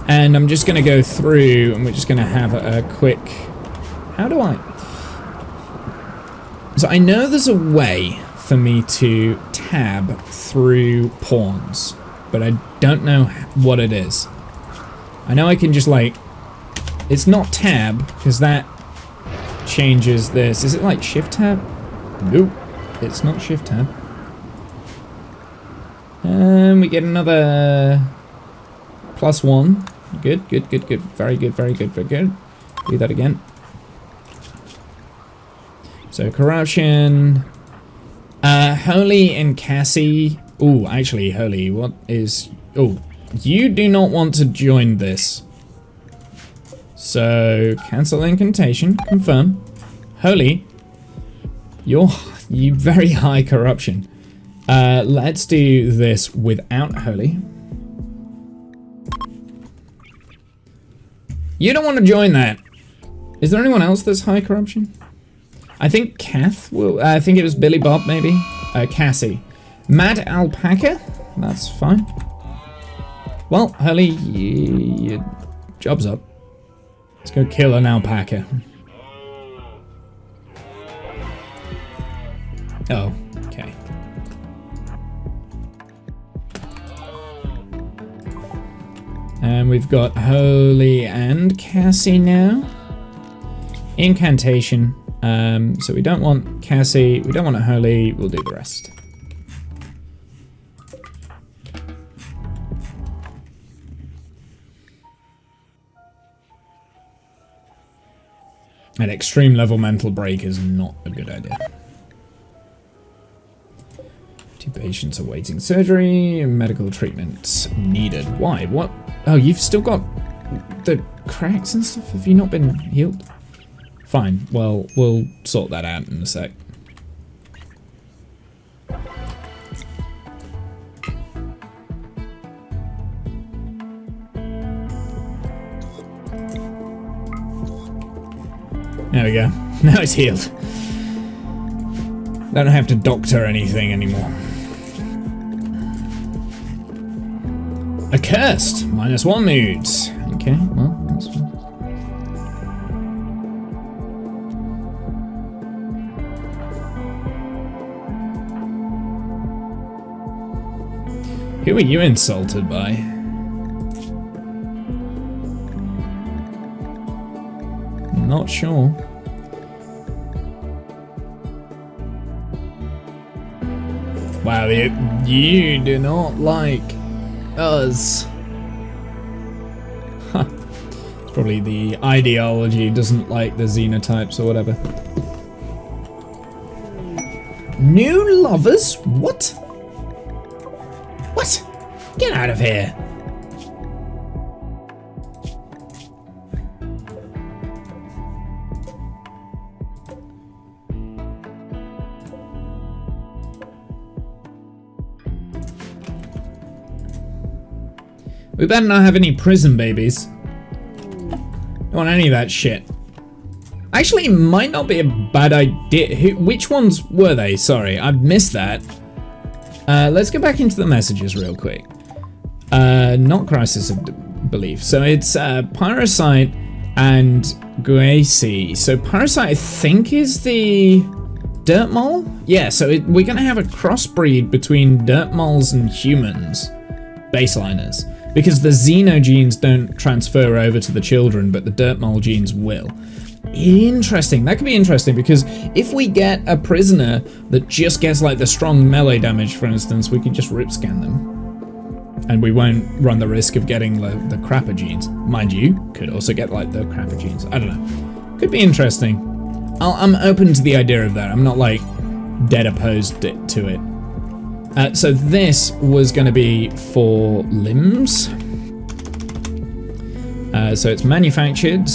And I'm just going to go through and we're just going to have a quick... How do I... So I know there's a way for me to tab through pawns, but I don't know what it is. I know I can just like... It's not tab, because that changes this. Is it like shift tab? Nope, it's not shift tab. And we get another +1. Good, good, good, good. Very good, very good, very good. Do that again. So corruption, Holy and Cassie. Oh, actually, Holy, what is... Oh, you do not want to join this. So, cancel incantation, confirm. Holy, you very high corruption. Let's do this without Holy. You don't want to join that. Is there anyone else that's high corruption? I think Kath will, I think it was Billy Bob maybe. Cassie. Mad Alpaca, that's fine. Well, Holy, your job's up. Let's go kill an alpaca. Oh, okay. And we've got Holy and Cassie now. Incantation. So we don't want Cassie, we don't want a Holy, we'll do the rest. An extreme level mental break is not a good idea. 2 patients awaiting surgery, medical treatment needed. Why? What? Oh, you've still got the cracks and stuff? Have you not been healed? Fine, well, we'll sort that out in a sec. There we go. Now it's healed. Don't have to doctor anything anymore. Accursed! -1 moods. Okay, well, that's fine. Who are you insulted by? Not sure. Wow, you do not like us. Huh. It's probably the ideology doesn't like the xenotypes or whatever. New lovers? What? What? Get out of here. We better not have any prison babies. Don't want any of that shit. Actually, it might not be a bad idea. Which ones were they? Sorry, I've missed that. Let's go back into the messages real quick. Not Crisis of Belief. So it's Parasite and Gracie. So Parasite, I think, is the Dirt Mole? Yeah, so we're going to have a crossbreed between Dirt Moles and humans. Baseliners. Because the Xeno genes don't transfer over to the children, but the Dirt Mole genes will. Interesting. That could be interesting, because if we get a prisoner that just gets like the strong melee damage, for instance, we could just rip scan them. And we won't run the risk of getting the crapper genes. Mind you, could also get like the crapper genes. I don't know. Could be interesting. I'm open to the idea of that. I'm not like dead opposed to it. So this was going to be for limbs. So it's manufactured.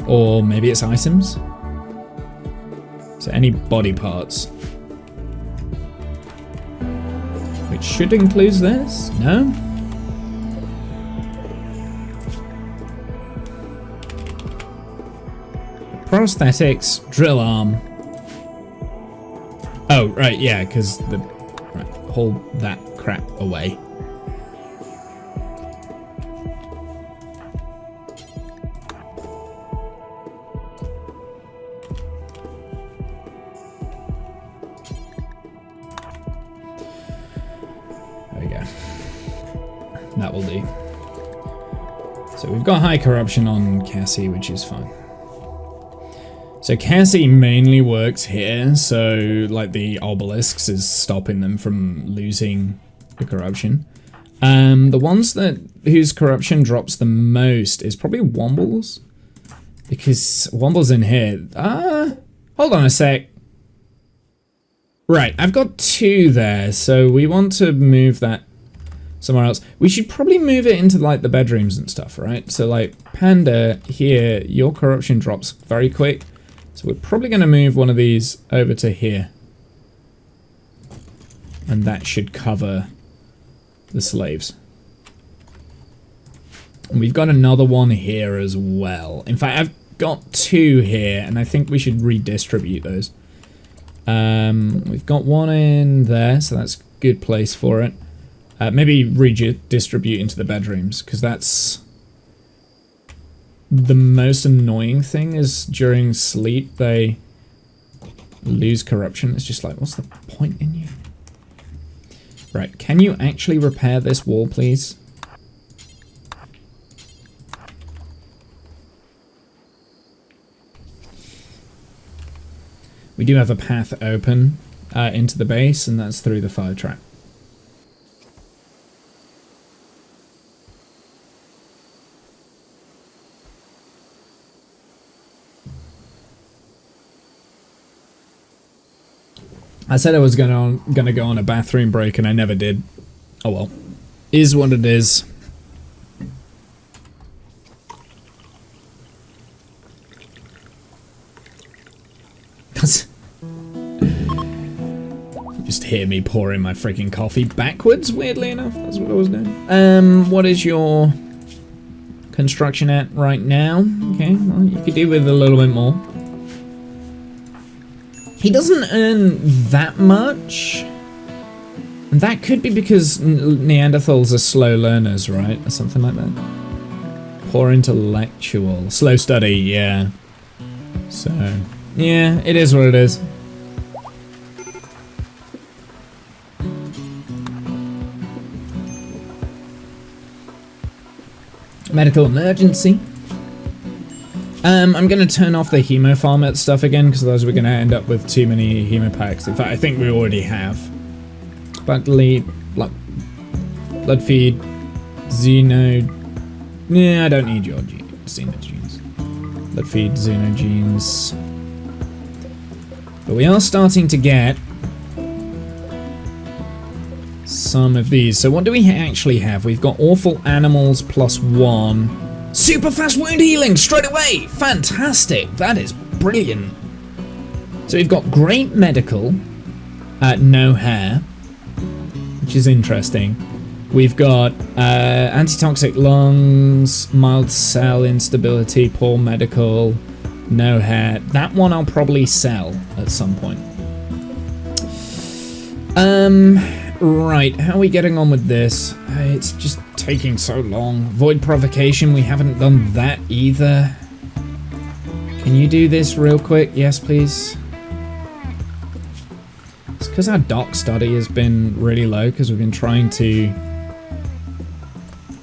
Or maybe it's items. So any body parts. Which should include this? No? Prosthetics, drill arm. Oh, right, yeah, because the... Right, hold that crap away. There we go. That will do. So we've got high corruption on Cassie, which is fine. So Cassie mainly works here, so like the obelisks is stopping them from losing the corruption. The ones whose corruption drops the most is probably Womble's, because Womble's in here. Hold on a sec. Right, I've got 2 there, so we want to move that somewhere else. We should probably move it into like the bedrooms and stuff, right? So like Panda here, your corruption drops very quick. So we're probably going to move one of these over to here. And that should cover the slaves. And we've got another one here as well. In fact, I've got 2 here, and I think we should redistribute those. We've got 1 in there, so that's a good place for it. Maybe redistribute into the bedrooms, because that's the most annoying thing is during sleep they lose corruption. It's just like, what's the point in you? Right, can you actually repair this wall, please? We do have a path open into the base, and that's through the fire trap. I said I was gonna go on a bathroom break, and I never did. Oh well, is what it is. You just hear me pouring my freaking coffee backwards. Weirdly enough, that's what I was doing. What is your construction at right now? Okay, well, you could do with a little bit more. He doesn't earn that much. And that could be because Neanderthals are slow learners, right? Or something like that. Poor intellectual. Slow study, yeah. So, yeah, it is what it is. Medical emergency. I'm going to turn off the hemo farmer stuff again, because otherwise we're going to end up with too many hemo packs. In fact, I think we already have. Blood feed, Xeno. Yeah, I don't need your Xeno genes. Blood feed, Xeno genes. But we are starting to get some of these. So what do we actually have? We've got awful animals +1. Super fast wound healing straight away! Fantastic! That is brilliant. So we've got great medical, no hair, which is interesting. We've got antitoxic lungs, mild cell instability, poor medical, no hair. That one I'll probably sell at some point. Right, how are we getting on with this? It's just taking so long. Void provocation, we haven't done that either. Can you do this real quick? Yes, please. It's because our doc study has been really low, because we've been trying to...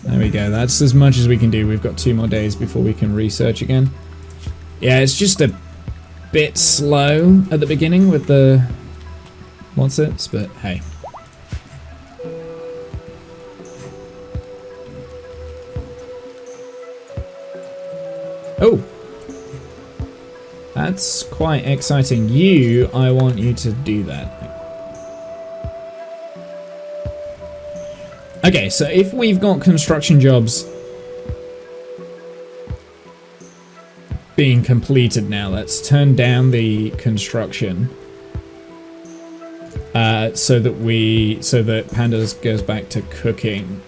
There we go, that's as much as we can do. We've got 2 more days before we can research again. Yeah, it's just a bit slow at the beginning with the... What's it? But hey. Oh! That's quite exciting. I want you to do that. Okay, so if we've got construction jobs being completed now, let's turn down the construction so that Pandas goes back to cooking.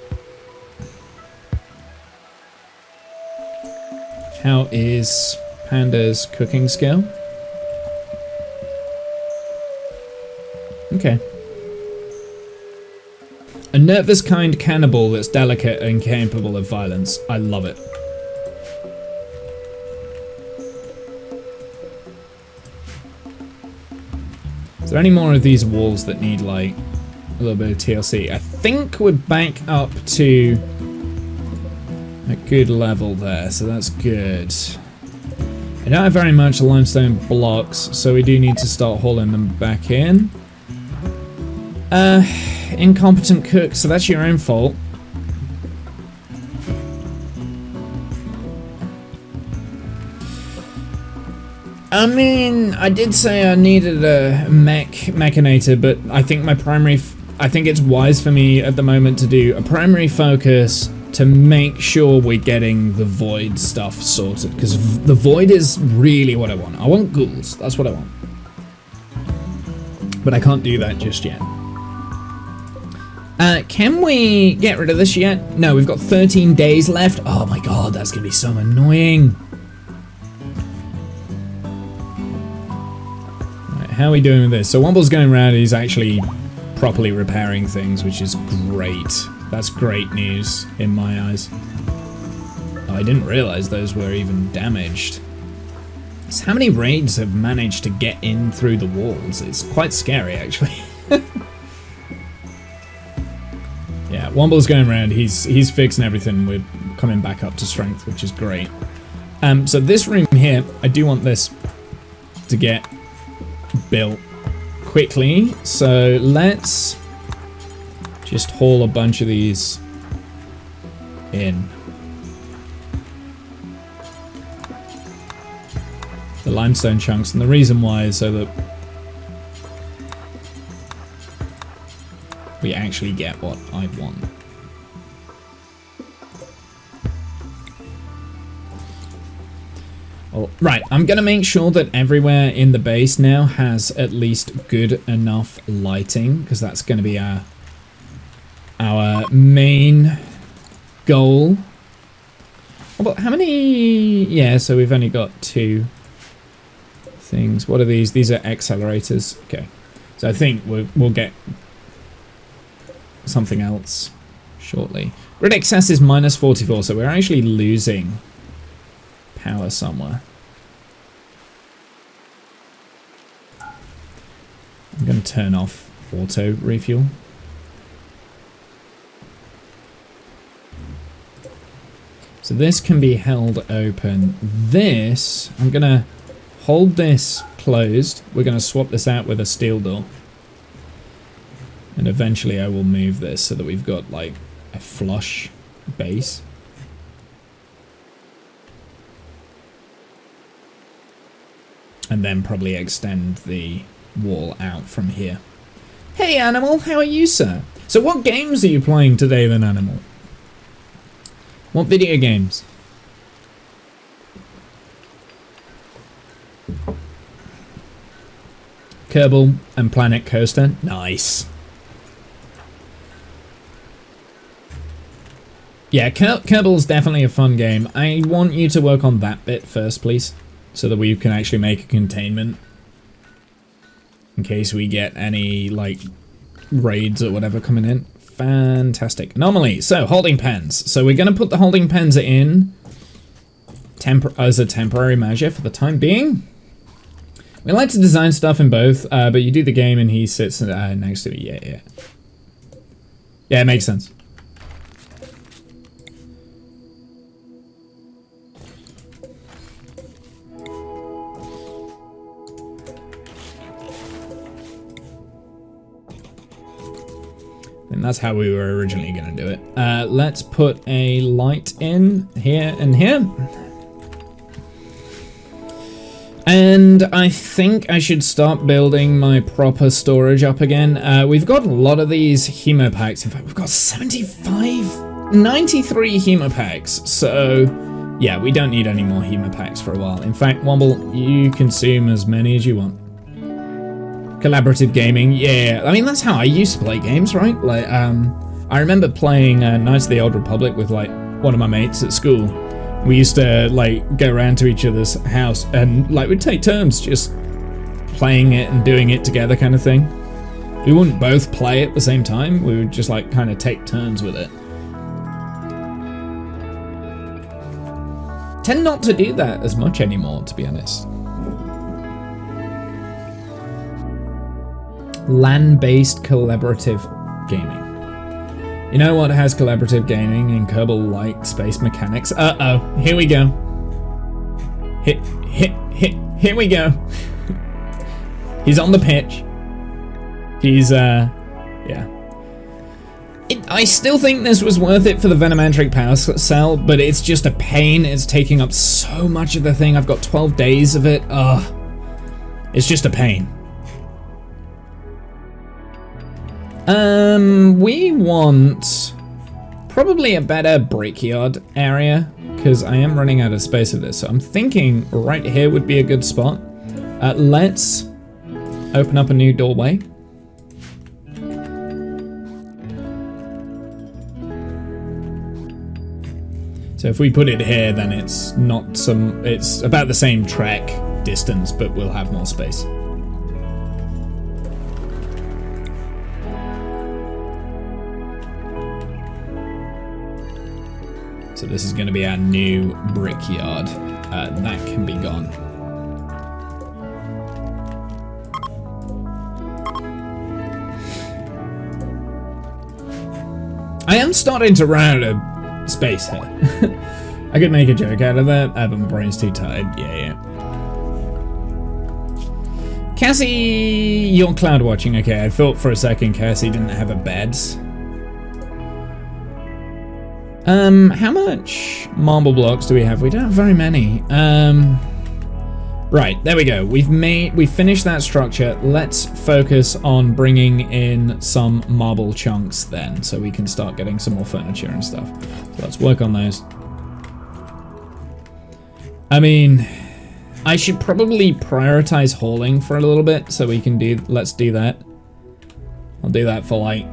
How is Panda's cooking skill? Okay. A nervous kind cannibal that's delicate and capable of violence. I love it. Is there any more of these walls that need like a little bit of TLC? I think we're back up to a good level there, so that's good. I don't have very much limestone blocks, so we do need to start hauling them back in. Incompetent cook, so that's your own fault. I mean, I did say I needed a mechanator, but I think my primary... I think it's wise for me at the moment to do a primary focus to make sure we're getting the void stuff sorted, because the void is really what I want. I want ghouls. That's what I want. But I can't do that just yet. Can we get rid of this yet? No, we've got 13 days left. Oh my god, that's gonna be so annoying. Right, how are we doing with this? So Womble's going around, he's actually properly repairing things, which is great. That's great news in my eyes. Oh, I didn't realize those were even damaged. So how many raids have managed to get in through the walls? It's quite scary, actually. Yeah, Womble's going around. He's fixing everything. We're coming back up to strength, which is great. So this room here, I do want this to get built quickly. So let's just haul a bunch of these in. The limestone chunks, and the reason why is so that we actually get what I want. Oh, right, I'm gonna make sure that everywhere in the base now has at least good enough lighting, because that's gonna be our main goal. Oh, but how many? Yeah, so we've only got 2 things. What are these? These are accelerators. Okay, so I think we'll get something else shortly. Grid excess is -44, so we're actually losing power somewhere. I'm going to turn off auto refuel. So this can be held open. This, I'm going to hold this closed. We're going to swap this out with a steel door. And eventually I will move this so that we've got like a flush base. And then probably extend the wall out from here. Hey Animal, how are you, sir? So what games are you playing today then, Animal? What video games? Kerbal and Planet Coaster. Nice. Yeah, Kerbal's definitely a fun game. I want you to work on that bit first, please, so that we can actually make a containment in case we get any, like, raids or whatever coming in. Fantastic. Anomaly. So, holding pens. So we're going to put the holding pens in as a temporary measure for the time being. We like to design stuff in both, but you do the game and he sits next to me. Yeah. Yeah, it makes sense. And that's how we were originally going to do it. Let's put a light in here and here. And I think I should start building my proper storage up again. We've got a lot of these hemopacks. In fact, we've got 93 hemopacks. So, yeah, we don't need any more hemopacks for a while. In fact, Womble, you consume as many as you want. Collaborative gaming, yeah. I mean, that's how I used to play games, right? Like, I remember playing Knights of the Old Republic with, like, one of my mates at school. We used to, like, go around to each other's house and, like, we'd take turns just playing it and doing it together kind of thing. We wouldn't both play at the same time. We would just, like, kind of take turns with it. Tend not to do that as much anymore, to be honest. LAN-based collaborative gaming. You know what has collaborative gaming in Kerbal-like space mechanics? Uh-oh, here we go. Here we go. He's on the pitch. He's, yeah. I still think this was worth it for the Venomantric power cell, but it's just a pain. It's taking up so much of the thing. I've got 12 days of it. Ugh. It's just a pain. We want probably a better brickyard area, because I am running out of space of this. So I'm thinking right here would be a good spot. Let's open up a new doorway. So if we put it here, then it's about the same trek distance, but we'll have more space. So this is going to be our new brickyard. That can be gone. I am starting to run out of space here. I could make a joke out of that, but my brain's too tired. Yeah. Cassie, you're cloud watching. Okay, I thought for a second Cassie didn't have a bed. How much marble blocks do we have? We don't have very many. Right, there we go. We've finished that structure. Let's focus on bringing in some marble chunks then, so we can start getting some more furniture and stuff. So let's work on those. I mean, I should probably prioritize hauling for a little bit, so we can let's do that. I'll do that for like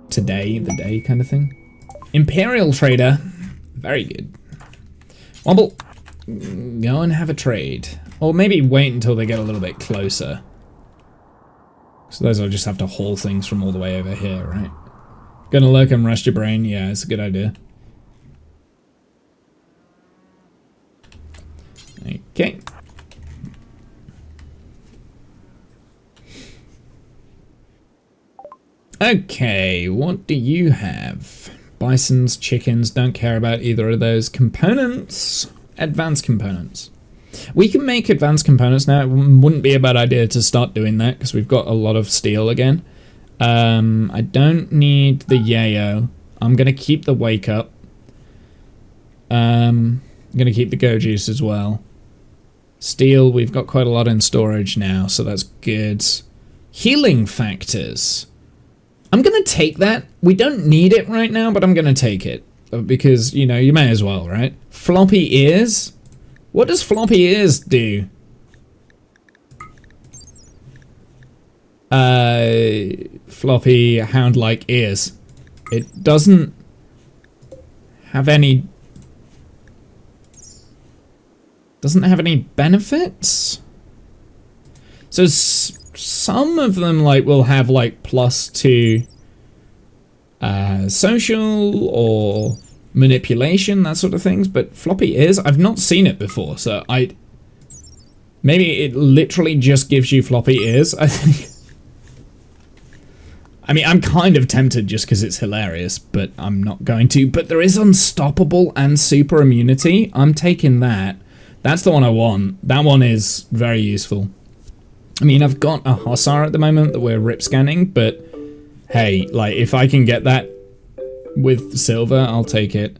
the day kind of thing. Imperial trader, very good. Wobble, go and have a trade. Or maybe wait until they get a little bit closer. So those will just have to haul things from all the way over here, right? Gonna lurk and rest your brain, yeah, it's a good idea. Okay. Okay, what do you have? Bisons, chickens, don't care about either of those. Components, advanced components. We can make advanced components now. It wouldn't be a bad idea to start doing that because we've got a lot of steel again. I don't need the yayo. I'm going to keep the wake up. I'm going to keep the go juice as well. Steel, we've got quite a lot in storage now, so that's good. Healing factors. I'm going to take that. We don't need it right now, but I'm going to take it. Because, you know, you may as well, right? Floppy ears? What does floppy ears do? Floppy hound-like ears. It doesn't have any... Doesn't have any benefits? So some of them like will have like +2 social or manipulation, that sort of things, but floppy ears, I've not seen it before, so maybe it literally just gives you floppy ears. I think. I mean, I'm kind of tempted just because it's hilarious, but I'm not going to. But there is unstoppable and super immunity. I'm taking that. That's the one I want. That one is very useful. I mean, I've got a Hussar at the moment that we're rip scanning, but hey, like, if I can get that with silver, I'll take it.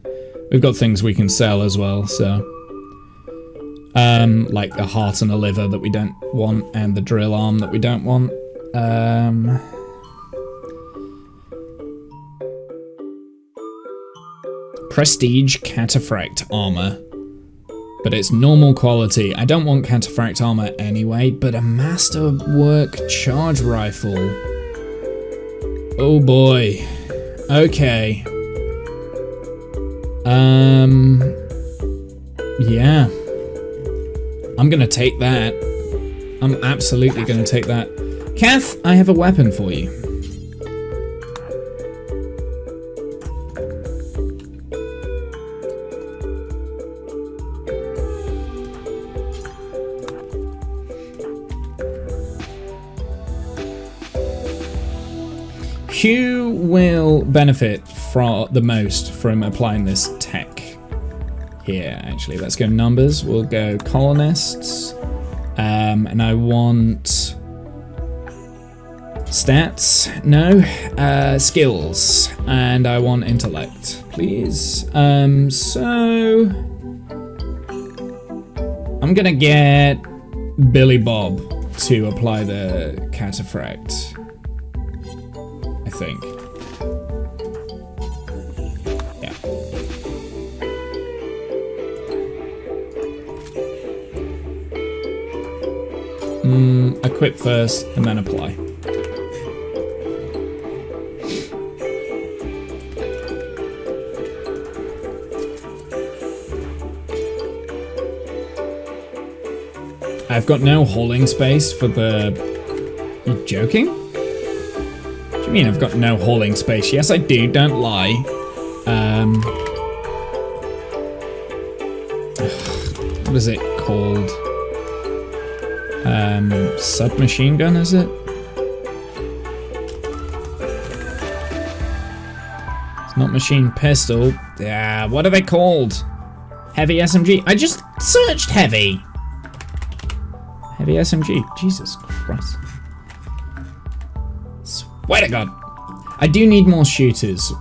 We've got things we can sell as well, so... like a heart and a liver that we don't want, and the drill arm that we don't want. Prestige Cataphract armor. But it's normal quality. I don't want Cataphract armor anyway, but a Masterwork charge rifle. Oh boy. Okay. Yeah. I'm gonna take that. I'm absolutely gonna take that. Kath, I have a weapon for you. Who will benefit the most from applying this tech here? Actually, let's go numbers. We'll go colonists, and I want stats. No, skills, and I want intellect, please. So I'm gonna get Billy Bob to apply the cataphract. I think. Yeah. Equip first and then apply. I've got no holding space for the... You joking? What do you mean I've got no holding space? Yes, I do, don't lie. What is it called? Submachine gun, is it? It's not machine pistol. Yeah, what are they called? Heavy SMG. I just searched heavy. Heavy SMG. Jesus Christ. Swear to God. I do need more shooters.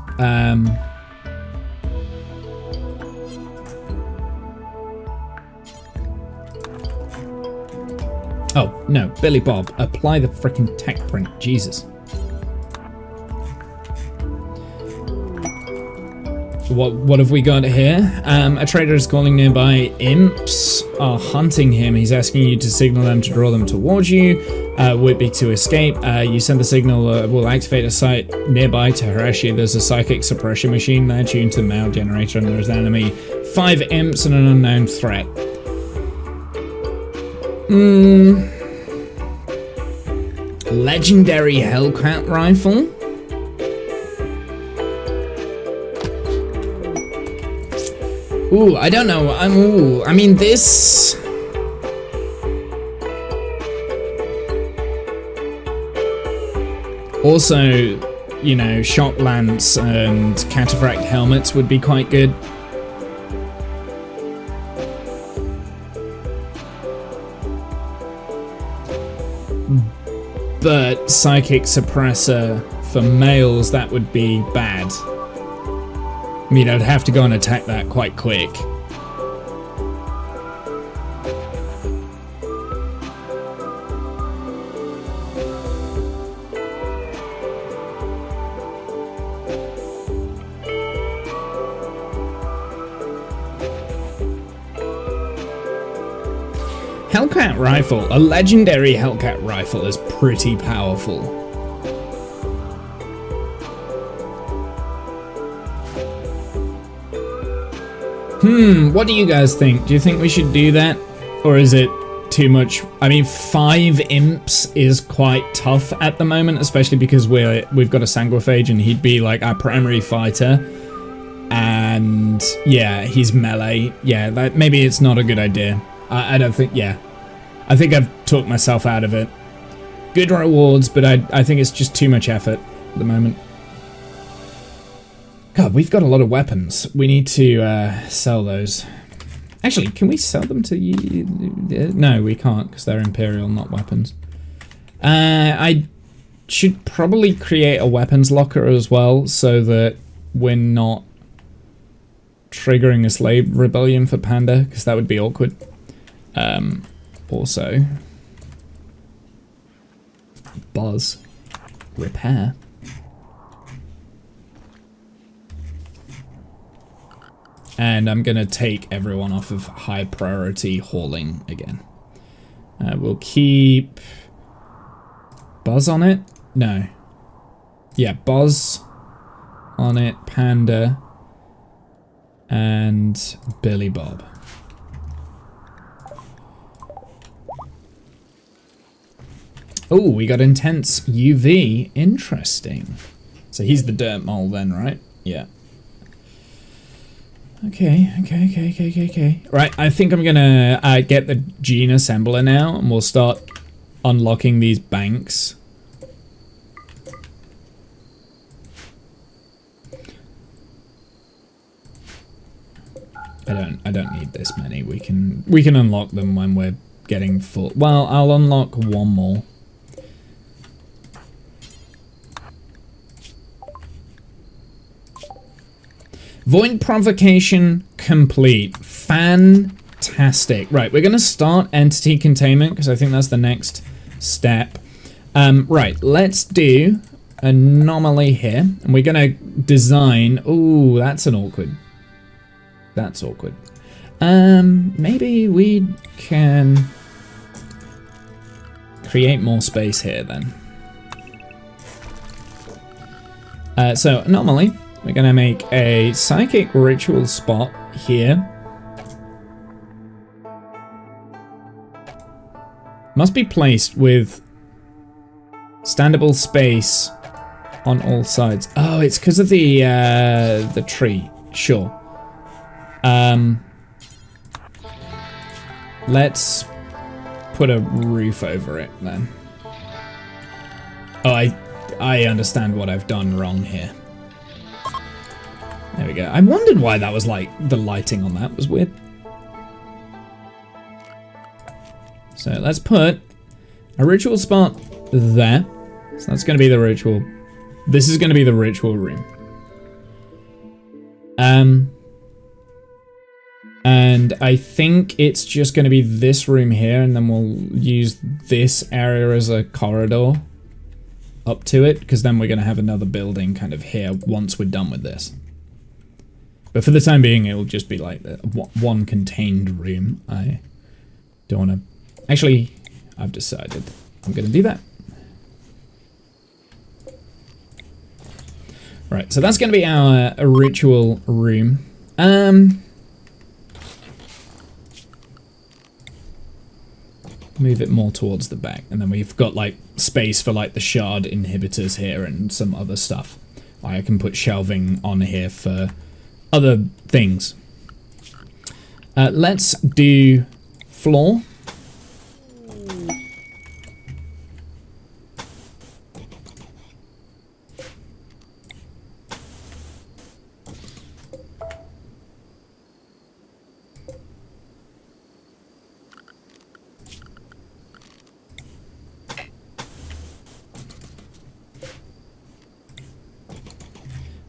Oh, no. Billy Bob. Apply the frickin' tech print. Jesus. What have we got here? A trader is calling nearby. Imps are hunting him. He's asking you to signal them to draw them towards you. Would be to escape. You send the signal, will activate a site nearby to harass you. There's a psychic suppression machine there tuned to the mail generator, and there's an enemy. 5 imps and an unknown threat. Legendary Hellcat rifle. Ooh, I don't know. I mean, this... Also, you know, shock lance and cataphract helmets would be quite good. But psychic suppressor for males, that would be bad. I mean, I'd have to go and attack that quite quick. Hellcat rifle. A legendary Hellcat rifle is pretty powerful. What do you guys think? Do you think we should do that? Or is it too much? I mean, 5 imps is quite tough at the moment, especially because we've got a sanguiphage and he'd be like our primary fighter. And yeah, he's melee. Yeah, maybe it's not a good idea. I don't think, yeah. I think I've talked myself out of it. Good rewards, but I think it's just too much effort at the moment. God, we've got a lot of weapons. We need to sell those. Actually, can we sell them to you? No, we can't, because they're Imperial, not weapons. I should probably create a weapons locker as well, so that we're not triggering a slave rebellion for Panda, because that would be awkward. Also, Buzz. Repair. And I'm gonna take everyone off of high priority hauling again. We'll keep Buzz on it? No. Yeah, Buzz on it, Panda, and Billy Bob. Oh, we got intense UV. Interesting. So he's the dirt mole then, right? Yeah. Okay. Right, I think I'm gonna get the gene assembler now, and we'll start unlocking these banks. I don't need this many. We can unlock them when we're getting full. Well, I'll unlock one more. Void provocation complete. Fantastic. Fantastic. Right, we're going to start entity containment because I think that's the next step. Right, let's do anomaly here. And we're going to design... Ooh, that's an awkward. That's awkward. Maybe we can create more space here then. So anomaly, we're going to make a psychic ritual spot here. Must be placed with standable space on all sides. Oh, it's because of the tree. Sure. Let's put a roof over it then. Oh, I understand what I've done wrong here. There we go. I wondered why that was like, the lighting on that was weird. So let's put a ritual spot there. So that's going to be the ritual. This is going to be the ritual room. And I think it's just going to be this room here, and then we'll use this area as a corridor up to it, because then we're going to have another building kind of here once we're done with this. But for the time being, it'll just be like the one contained room. I don't want to... Actually, I've decided I'm going to do that. Right, so that's going to be our ritual room. Move it more towards the back, and then we've got like space for like the shard inhibitors here and some other stuff. I can put shelving on here for other things. Let's do floor.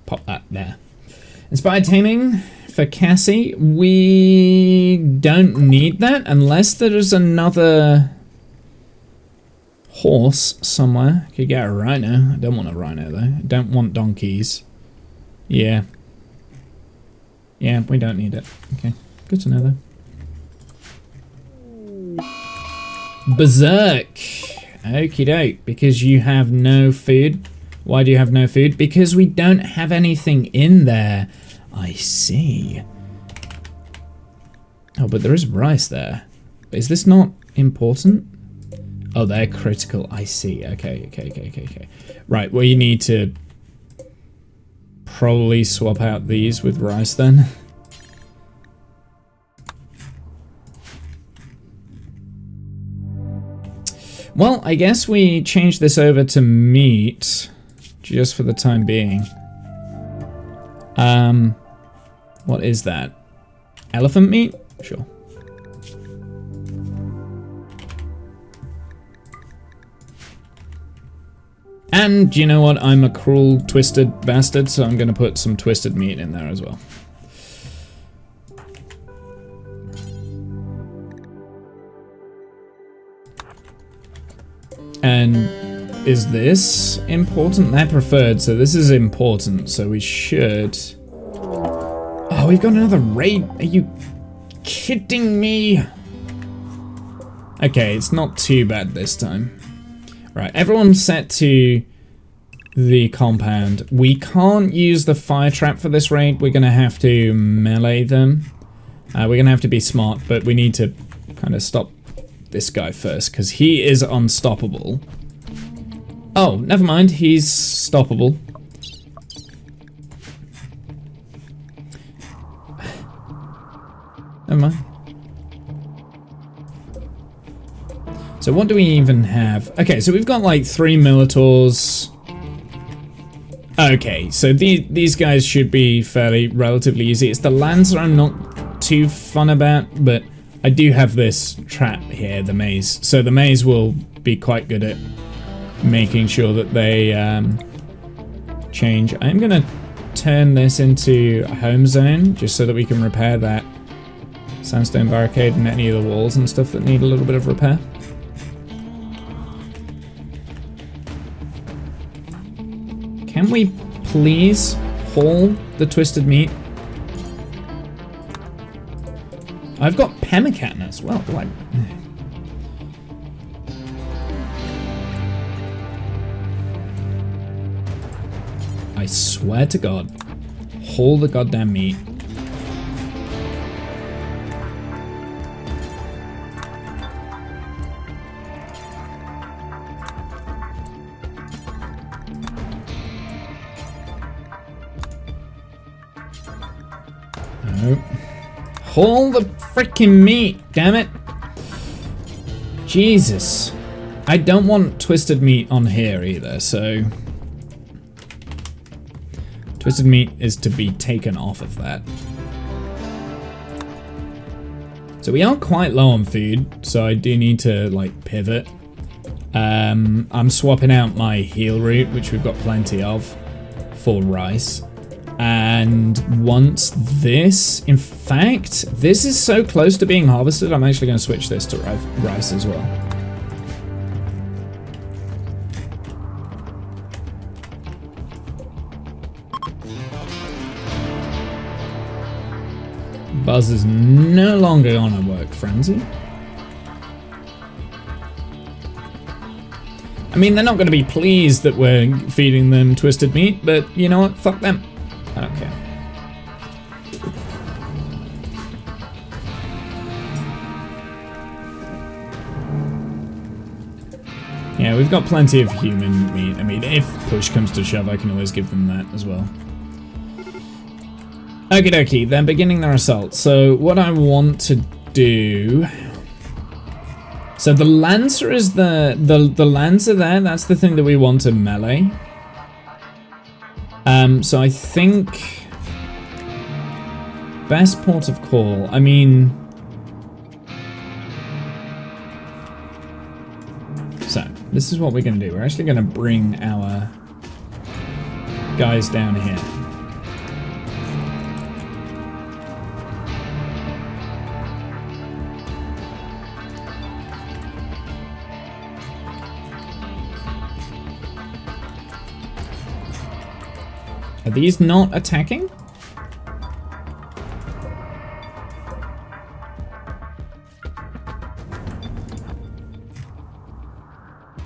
Pop that there. Inspired taming for Cassie. We don't need that unless there's another horse somewhere. Could get a rhino. I don't want a rhino though. I don't want donkeys. Yeah. Yeah, we don't need it. Okay. Good to know though. Berserk. Okie doke. Because you have no food. Why do you have no food? Because we don't have anything in there. I see. Oh, but there is rice there. Is this not important? Oh, they're critical. I see. Okay. Right, well, you need to probably swap out these with rice then. Well, I guess we change this over to meat. Just for the time being. What is that? Elephant meat? Sure. And you know what? I'm a cruel, twisted bastard, so I'm gonna put some twisted meat in there as well. And is this important? They're preferred, so this is important, so we should... Oh, we've got another raid. Are you kidding me? Okay, it's not too bad this time. Right, everyone's set to the compound. We can't use the fire trap for this raid. We're going to have to melee them. We're going to have to be smart, but we need to kind of stop this guy first, because he is unstoppable. Oh, never mind. He's stoppable. Never mind. So what do we even have? Okay, so we've got like 3 Militaurs. Okay, so these guys should be fairly relatively easy. It's the Lancer I'm not too fun about, but I do have this trap here, the maze. So the maze will be quite good at making sure that they change. I'm going to turn this into a home zone just so that we can repair that Sandstone barricade and any of the walls and stuff that need a little bit of repair. Can we please haul the twisted meat? I've got pemmican as well. Like, I swear to God, haul the goddamn meat. No. Haul the freaking meat, damn it. Jesus. I don't want twisted meat on here either, so... Twisted meat is to be taken off of that. So we are quite low on food, so I do need to, like, pivot. I'm swapping out my heal root, which we've got plenty of, for rice. And once this, in fact, this is so close to being harvested, I'm actually going to switch this to rice as well. Buzz is no longer on a work frenzy. I mean, they're not going to be pleased that we're feeding them twisted meat, but you know what? Fuck them. I don't care. Yeah, we've got plenty of human meat. I mean, if push comes to shove, I can always give them that as well. Okie dokie, they're beginning their assault. So what I want to do... So the Lancer is the Lancer there, that's the thing that we want to melee. So I think... Best port of call, I mean... So, this is what we're going to do. We're actually going to bring our guys down here. Are these not attacking?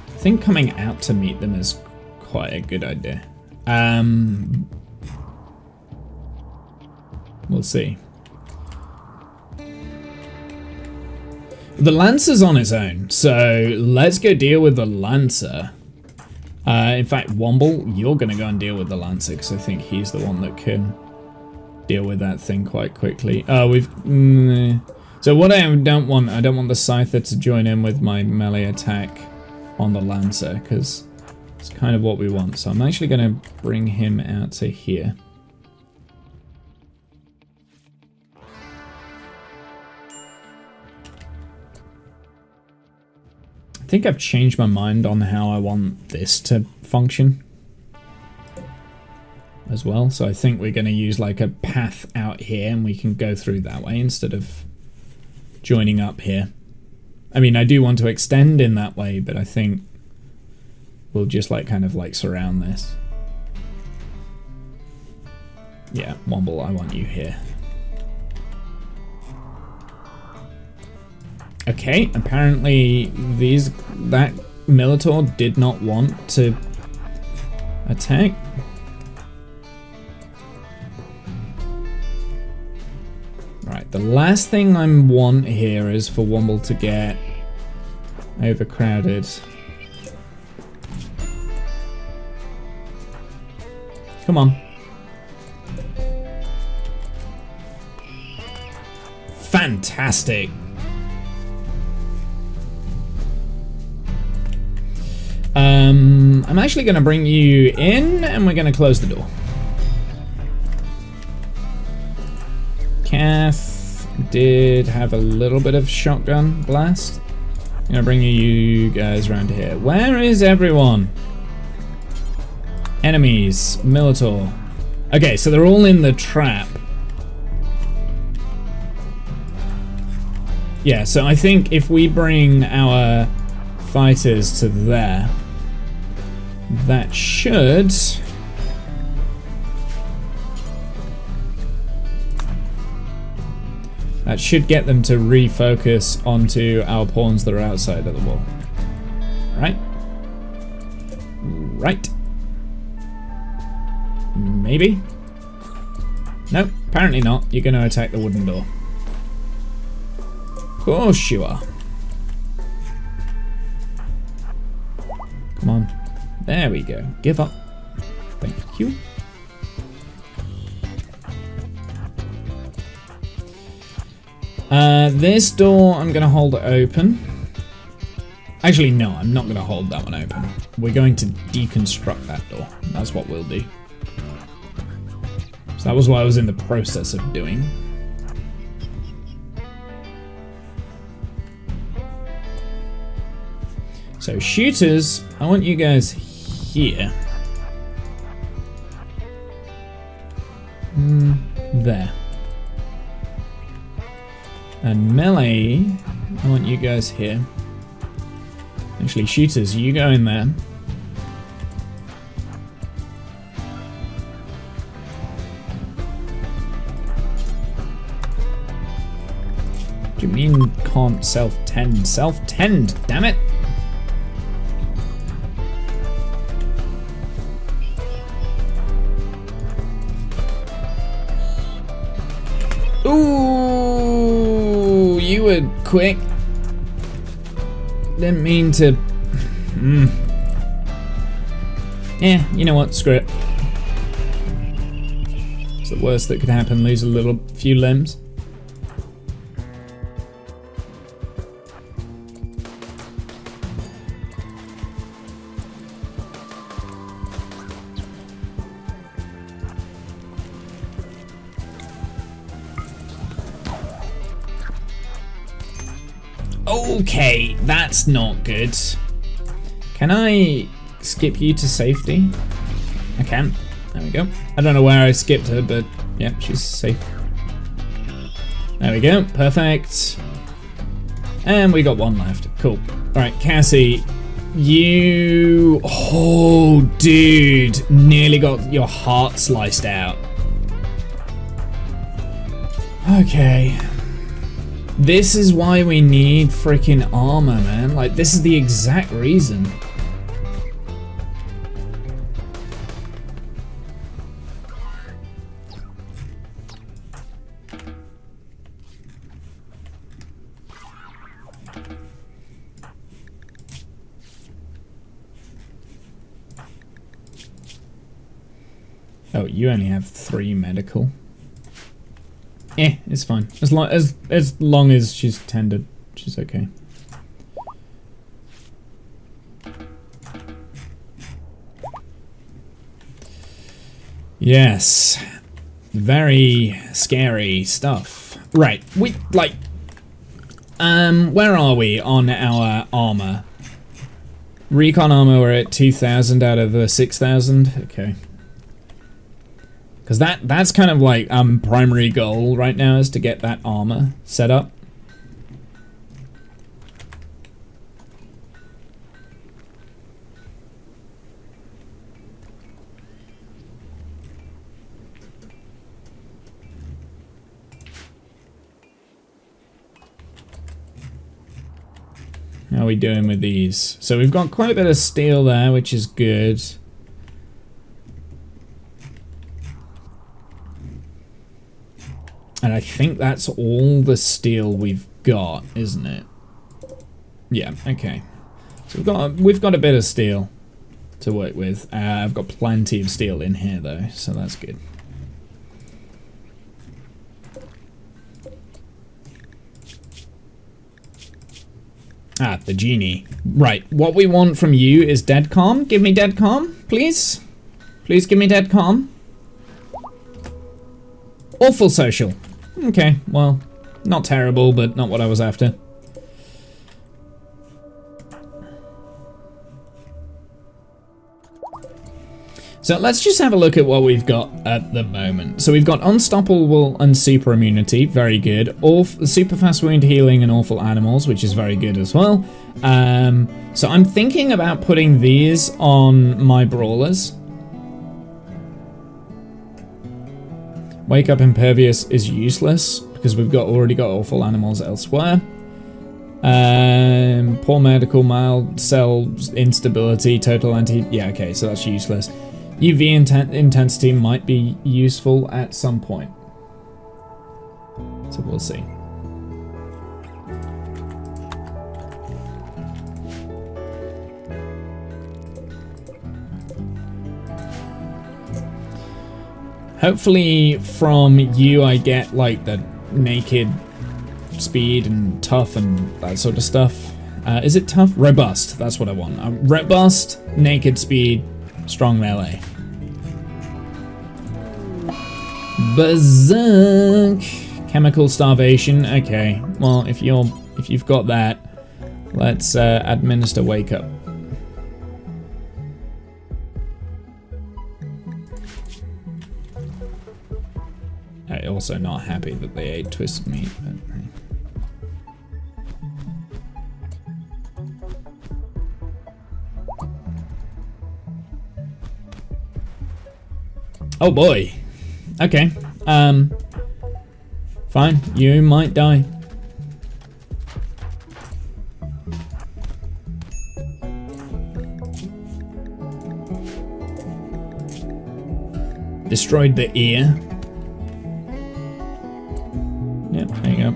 I think coming out to meet them is quite a good idea. We'll see. The Lancer's on its own, so let's go deal with the Lancer. In fact, Womble, you're going to go and deal with the Lancer, because I think he's the one that can deal with that thing quite quickly. Oh, we've... So what I don't want the Scyther to join in with my melee attack on the Lancer, because it's kind of what we want. So I'm actually going to bring him out to here. I think I've changed my mind on how I want this to function as well. So I think we're going to use like a path out here and we can go through that way instead of joining up here. I mean, I do want to extend in that way, but I think we'll just like kind of like surround this. Yeah, Womble, I want you here. Okay, apparently that Minotaur did not want to attack. Right, the last thing I want here is for Womble to get overcrowded. Come on. Fantastic. I'm actually going to bring you in and we're going to close the door. Kath did have a little bit of shotgun blast. I'm going to bring you guys around here. Where is everyone? Enemies. Minotaur. Okay, so they're all in the trap. Yeah, so I think if we bring our fighters to there, that should... that should get them to refocus onto our pawns that are outside of the wall. Right? Right. Maybe? Nope, apparently not. You're going to attack the wooden door. Of course you are. Come on. There we go. Give up. Thank you. This door I'm going to hold open. Actually, no, I'm not going to hold that one open. We're going to deconstruct that door. That's what we'll do. So that was what I was in the process of doing. So shooters, I want you guys here. There. And melee, I want you guys here. Actually, shooters, you go in there. What do you mean can't self-tend? Self-tend, damn it! Ooh, you were quick. Didn't mean to. Yeah, you know what? Screw it. It's the worst that could happen. Lose a few limbs. Okay, that's not good. Can I skip you to safety? I can. There we go. I don't know where I skipped her, but yeah, she's safe. There we go. Perfect. And we got one left. Cool. Alright, Cassie, you... Oh, dude. Nearly got your heart sliced out. Okay. This is why we need freaking armor, man. Like, this is the exact reason. Oh, you only have 3 medical. It's fine. As long as she's tended, she's okay. Yes. Very scary stuff. Right, we, like... where are we on our armor? Recon armor, we're at 2,000 out of the 6,000. Okay. Because that's kind of like primary goal right now, is to get that armor set up. How are we doing with these? So we've got quite a bit of steel there, which is good. And I think that's all the steel we've got, isn't it? Yeah, okay. So we've got a bit of steel to work with. I've got plenty of steel in here though, so that's good. Ah, the genie. Right, what we want from you is dead calm. Give me dead calm, please. Please give me dead calm. Awful social. Okay, well, not terrible, but not what I was after. So let's just have a look at what we've got at the moment. So we've got Unstoppable and Super Immunity, very good. Super Fast Wound Healing and Awful Animals, which is very good as well. So I'm thinking about putting these on my brawlers. Wake Up Impervious is useless because we've already got Awful Animals elsewhere. Poor Medical, Mild Cell Instability, Total Anti... Yeah, okay, so that's useless. UV intensity might be useful at some point. So we'll see. Hopefully from you I get like the naked speed and tough and that sort of stuff. Is it tough? Robust, that's what I want. Robust, naked speed, strong melee. Berserk. Chemical starvation. Okay. Well, if you've got that, let's administer Wake Up. I'm also not happy that they ate twisted meat. But... Oh boy. Okay. Fine. You might die. Destroyed the ear. Yep, there you go.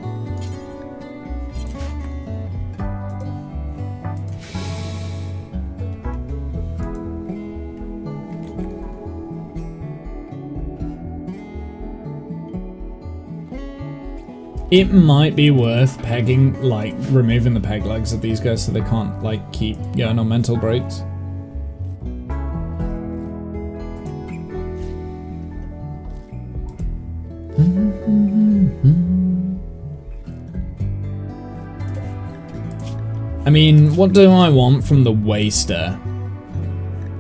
It might be worth pegging, like, removing the peg legs of these guys so they can't, like, keep going on mental breaks. I mean, what do I want from the Waster?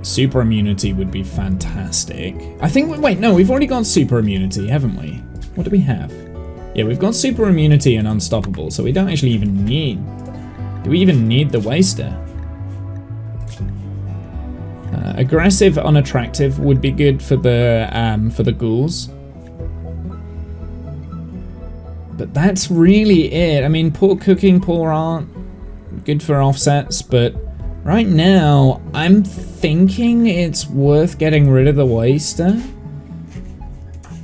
Super immunity would be fantastic. I think, wait, no, we've already got super immunity, haven't we? What do we have? Yeah, we've got super immunity and unstoppable, so we don't actually even need... Do we even need the Waster? Aggressive, unattractive would be good for the ghouls. But that's really it. I mean, poor cooking, poor art, good for offsets, but right now, I'm thinking it's worth getting rid of the Waster.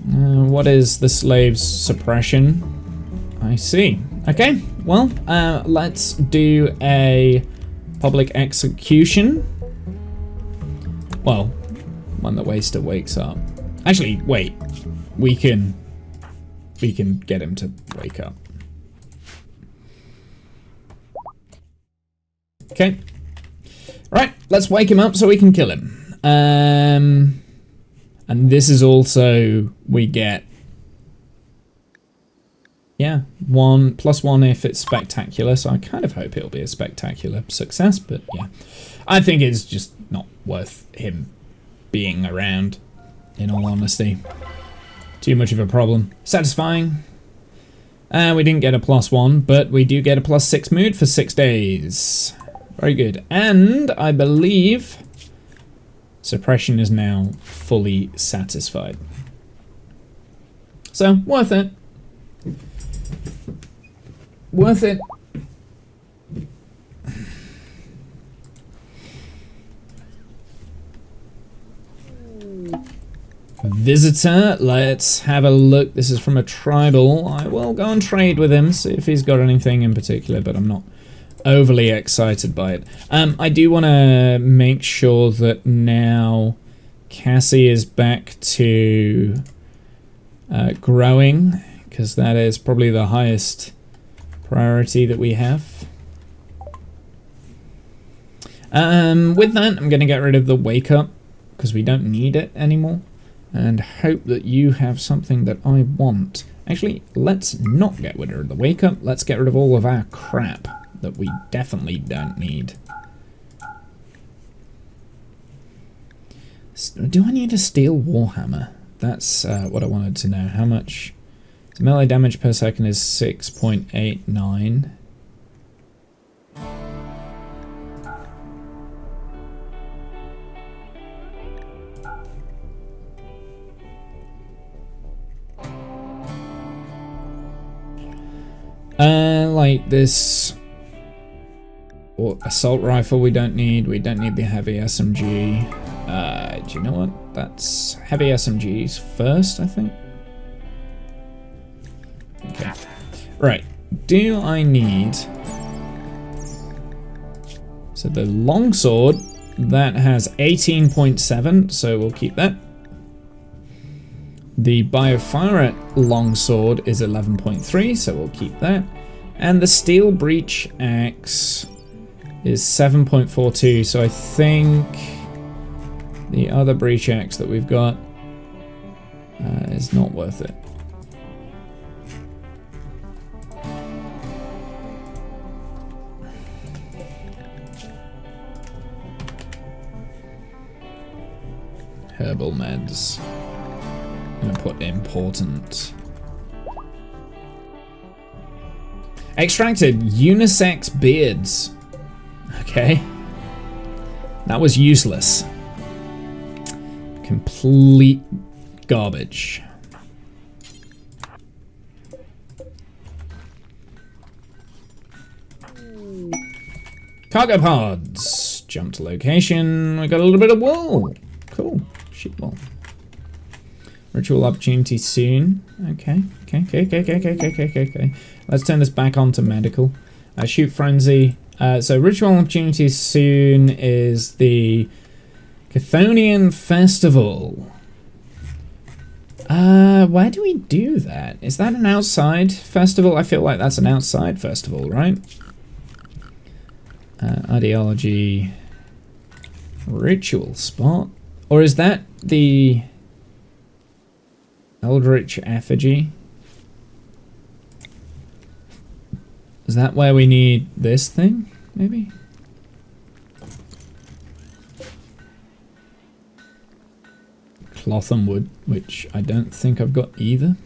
What is the slave's suppression? I see. Okay, well, let's do a public execution. Well, when the Waster wakes up. Actually, wait. We can get him to wake up. Okay. Right, let's wake him up so we can kill him. And this is also, we get, yeah, +1 if it's spectacular. So I kind of hope it'll be a spectacular success, but yeah. I think it's just not worth him being around, in all honesty. Too much of a problem. Satisfying. We didn't get a +1, but we do get a +6 mood for 6 days. Very good. And I believe suppression is now fully satisfied. So, worth it. Worth it. Visitor, let's have a look. This is from a tribal. I will go and trade with him, see if he's got anything in particular, but I'm not overly excited by it. I do want to make sure that now Cassie is back to growing, because that is probably the highest priority that we have. With that, I'm going to get rid of the wake up, because we don't need it anymore, and hope that you have something that I want. Actually, let's not get rid of the wake up. Let's get rid of all of our crap that we definitely don't need. Do I need a steel warhammer? That's what I wanted to know. How much? So melee damage per second is 6.89. Like this assault rifle we don't need. We don't need the heavy SMG. Do you know what? That's heavy SMGs first, I think. Okay. Right. Do I need... So the longsword, that has 18.7, so we'll keep that. The Biofire longsword is 11.3, so we'll keep that. And the Steel Breach Axe is 7.42, so I think the other Breach Axe that we've got is not worth it. Herbal meds. I'm gonna put important. Extracted unisex beards. Okay. That was useless. Complete garbage. Cargo pods. Jump to location. We got a little bit of wool. Cool. Sheep wool. Ritual opportunity soon. Okay. Let's turn this back on to medical. Shoot frenzy. So ritual opportunity soon is the Chthonian Festival. Where do we do that? Is that an outside festival? I feel like that's an outside festival, right? Ideology. Ritual spot. Or is that the Eldritch Effigy? Is that where we need this thing, maybe? Cloth and wood, which I don't think I've got either.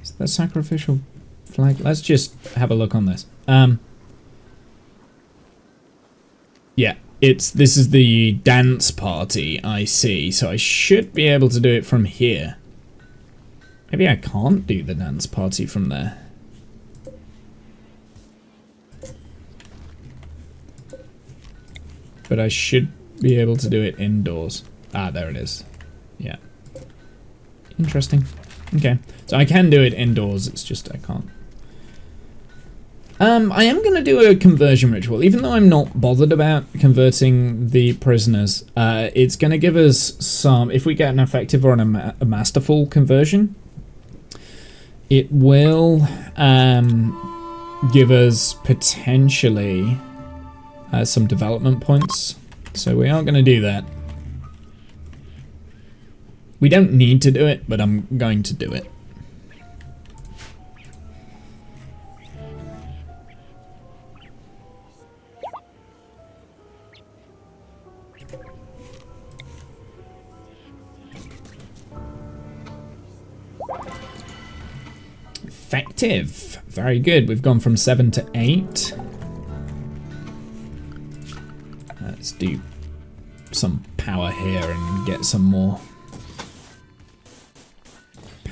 Is that sacrificial flag? Let's just have a look on this. Yeah. This is the dance party, I see, so I should be able to do it from here. Maybe I can't do the dance party from there. But I should be able to do it indoors. Ah, there it is. Yeah. Interesting. Okay, so I can do it indoors, it's just I can't. I am going to do a conversion ritual, even though I'm not bothered about converting the prisoners. It's going to give us some, if we get an effective or a masterful conversion, it will give us potentially some development points. So we are going to do that. We don't need to do it, but I'm going to do it. Effective. Very good. We've gone from 7 to 8. Let's do some power here and get some more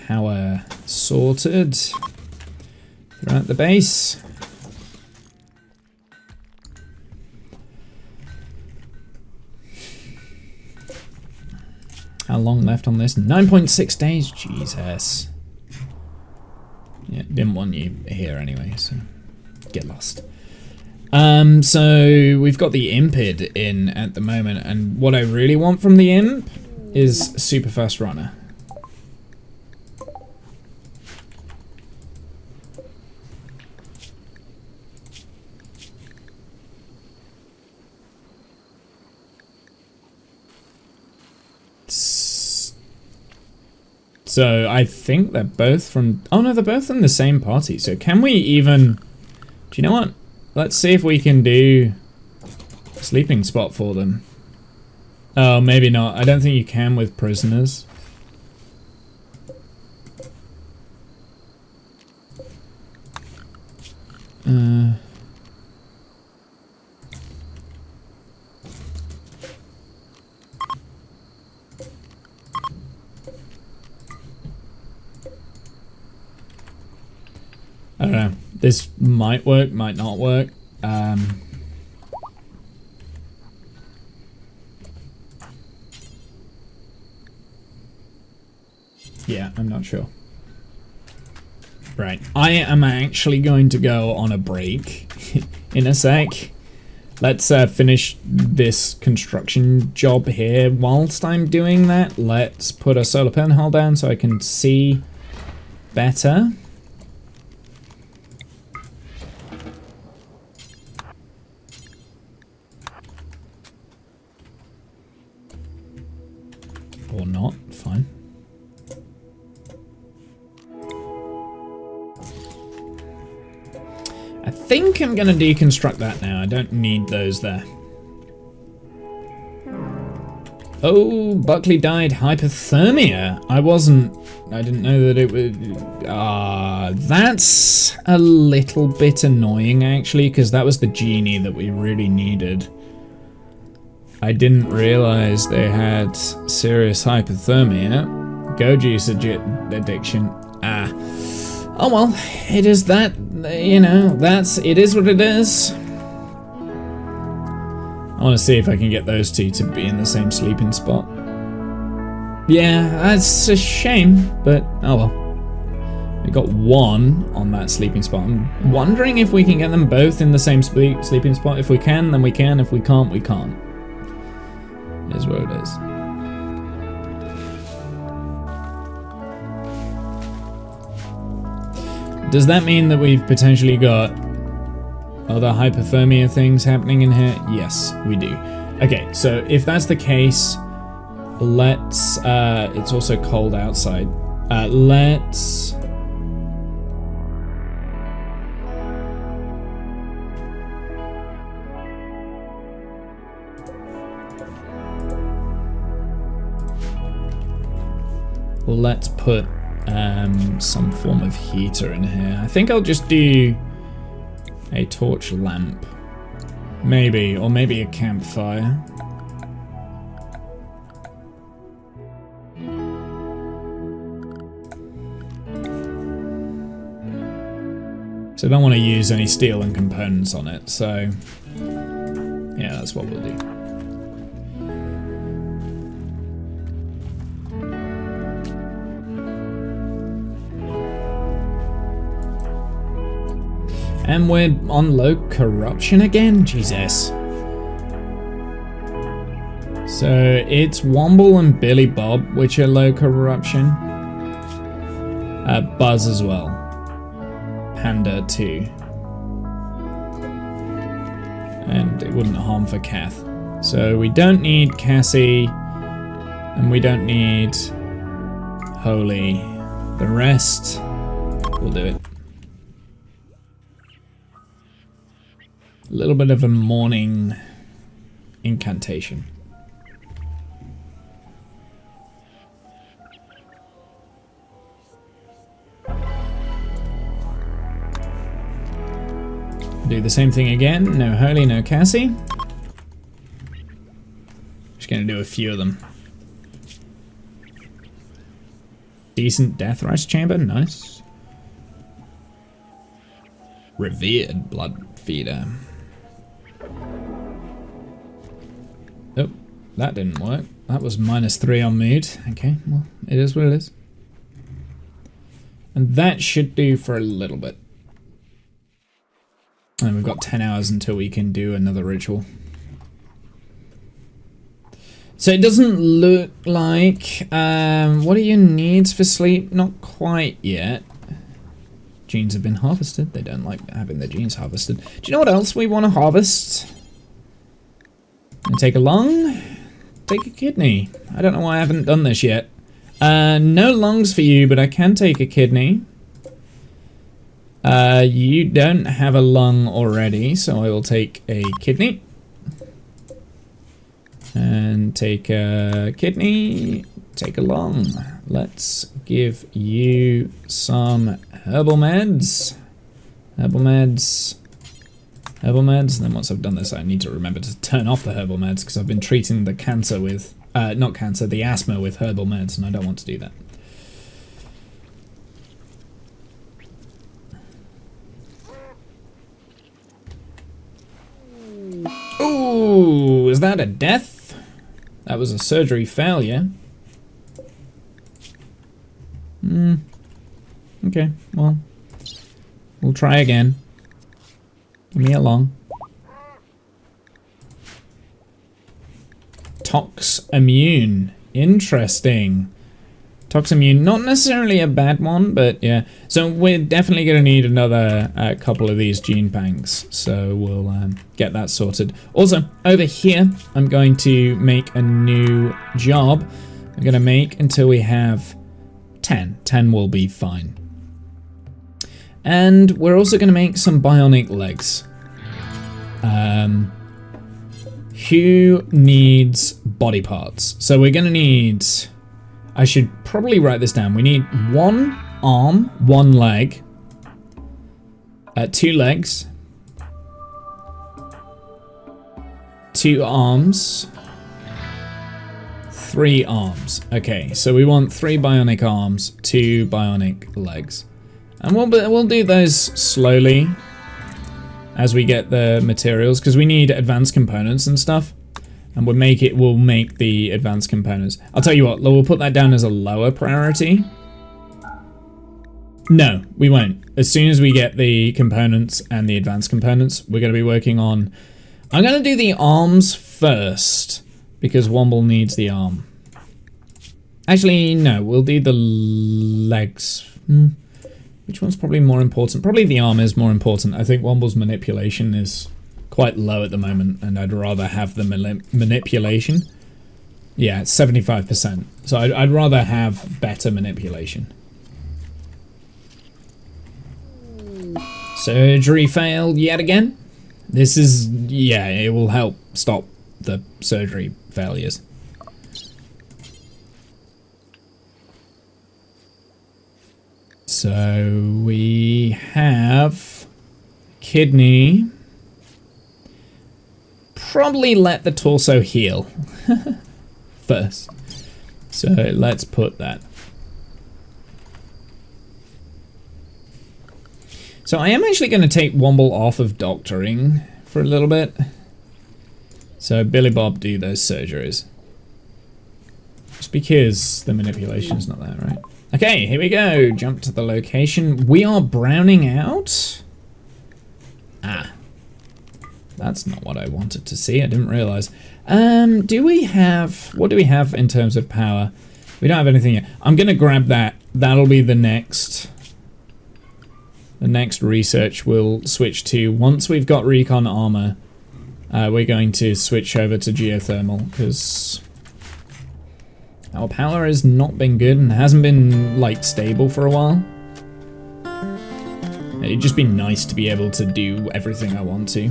power sorted throughout the base. How long left on this? 9.6 days. Jesus. Yeah, didn't want you here anyway, so get lost. So we've got the Impid in at the moment, and what I really want from the Imp is super fast runner. So I think they're both from... Oh no, they're both in the same party. So can we even... Do you know what? let's see if we can do a sleeping spot for them. Oh, maybe not. I don't think you can with prisoners. I don't know. This might work, might not work. Yeah, I'm not sure. Right, I am actually going to go on a break in a sec. Let's finish this construction job here. Whilst I'm doing that, let's put a solar panel down so I can see better. Or not, fine. I think I'm gonna deconstruct that now. I don't need those there. Oh, Buckley died hypothermia. I didn't know that it would. That's a little bit annoying actually, because that was the genie that we really needed. I didn't realize they had serious hypothermia. Goji's addiction. Oh well, it is that, you know, it is what it is. I want to see if I can get those two to be in the same sleeping spot. Yeah, that's a shame, but oh well. We got one on that sleeping spot. I'm wondering if we can get them both in the same sleeping spot. If we can, then we can. If we can't, we can't. Is what it is. Does that mean that we've potentially got other hypothermia things happening in here? Yes, we do. Okay, so if that's the case, let's, it's also cold outside. Let's... Let's put some form of heater in here. I think I'll just do a torch lamp. Maybe, or maybe a campfire. So I don't want to use any steel and components on it, so yeah, that's what we'll do. And we're on low corruption again? Jesus. So it's Womble and Billy Bob, which are low corruption. Buzz as well. Panda too. And it wouldn't harm for Kath. So we don't need Cassie. And we don't need Holy. The rest, we'll do it. A little bit of a morning incantation. Do the same thing again. No Holy, no Cassie. Just gonna do a few of them. Decent death rice chamber, nice. Revered blood feeder. Oh, that didn't work. That was -3 on mood. Okay, well, it is what it is. And that should do for a little bit. And we've got 10 hours until we can do another ritual. So it doesn't look like... what are your needs for sleep? Not quite yet. Genes have been harvested. They don't like having their genes harvested. Do you know what else we want to harvest? And take a lung? Take a kidney. I don't know why I haven't done this yet. No lungs for you, but I can take a kidney. You don't have a lung already, so I will take a kidney. And take a kidney, take a lung. Let's give you some herbal meds. Herbal meds. Herbal meds. And then once I've done this, I need to remember to turn off the herbal meds because I've been treating the cancer with, not cancer, the asthma with herbal meds, and I don't want to do that. Ooh, is that a death? That was a surgery failure. Okay, well, we'll try again. Give me a lung. Tox immune. Interesting. Tox immune, not necessarily a bad one, but yeah. So we're definitely going to need another couple of these gene banks. So we'll get that sorted. Also, over here, I'm going to make a new job. I'm going to make until we have 10. 10 will be fine. And we're also going to make some bionic legs. Who needs body parts? So we're going to need... I should probably write this down. We need 1 arm, 1 leg, 2 legs, 2 arms, 3 arms. Okay, so we want 3 bionic arms, 2 bionic legs. And we'll do those slowly as we get the materials, because we need advanced components and stuff. And we'll make the advanced components. I'll tell you what, we'll put that down as a lower priority. No, we won't. As soon as we get the components and the advanced components, we're going to be working on... I'm going to do the arms first, because Womble needs the arm. Actually, no, we'll do the legs. Which one's probably more important? Probably the arm is more important. I think Womble's manipulation is quite low at the moment, and I'd rather have the manipulation. Yeah, it's 75%. So I'd rather have better manipulation. Surgery failed yet again. This is, yeah, it will help stop the surgery failures. So we have kidney. Probably let the torso heal first. So let's put that. So I am actually going to take Womble off of doctoring for a little bit. So Billy Bob do those surgeries. Just because the manipulation is not there, right? Okay, here we go. Jump to the location. We are browning out. Ah. That's not what I wanted to see. I didn't realize. Do we have... What do we have in terms of power? We don't have anything yet. I'm going to grab that. That'll be the next... The next research we'll switch to. Once we've got recon armor, we're going to switch over to geothermal, because our power has not been good and hasn't been, like, stable for a while. It'd just be nice to be able to do everything I want to.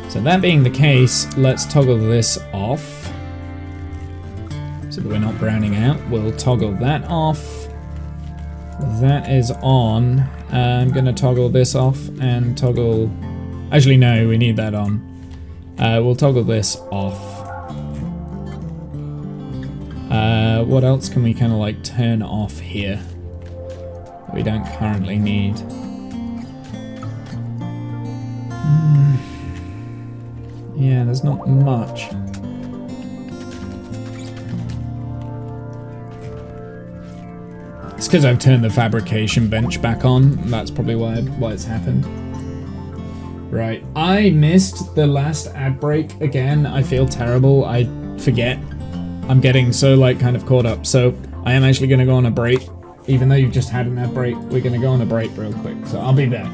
So that being the case, let's toggle this off. So that we're not browning out. We'll toggle that off. That is on. I'm going to toggle this off and toggle... Actually, no, we need that on. We'll toggle this off. What else can we kind of like turn off here that we don't currently need? Yeah, there's not much. It's because I've turned the fabrication bench back on. That's probably why it's happened. Right, I missed the last ad break again. I feel terrible. I forget. I'm getting so like kind of caught up. So I am actually going to go on a break. Even though you've just had an ad break, we're going to go on a break real quick. So I'll be back.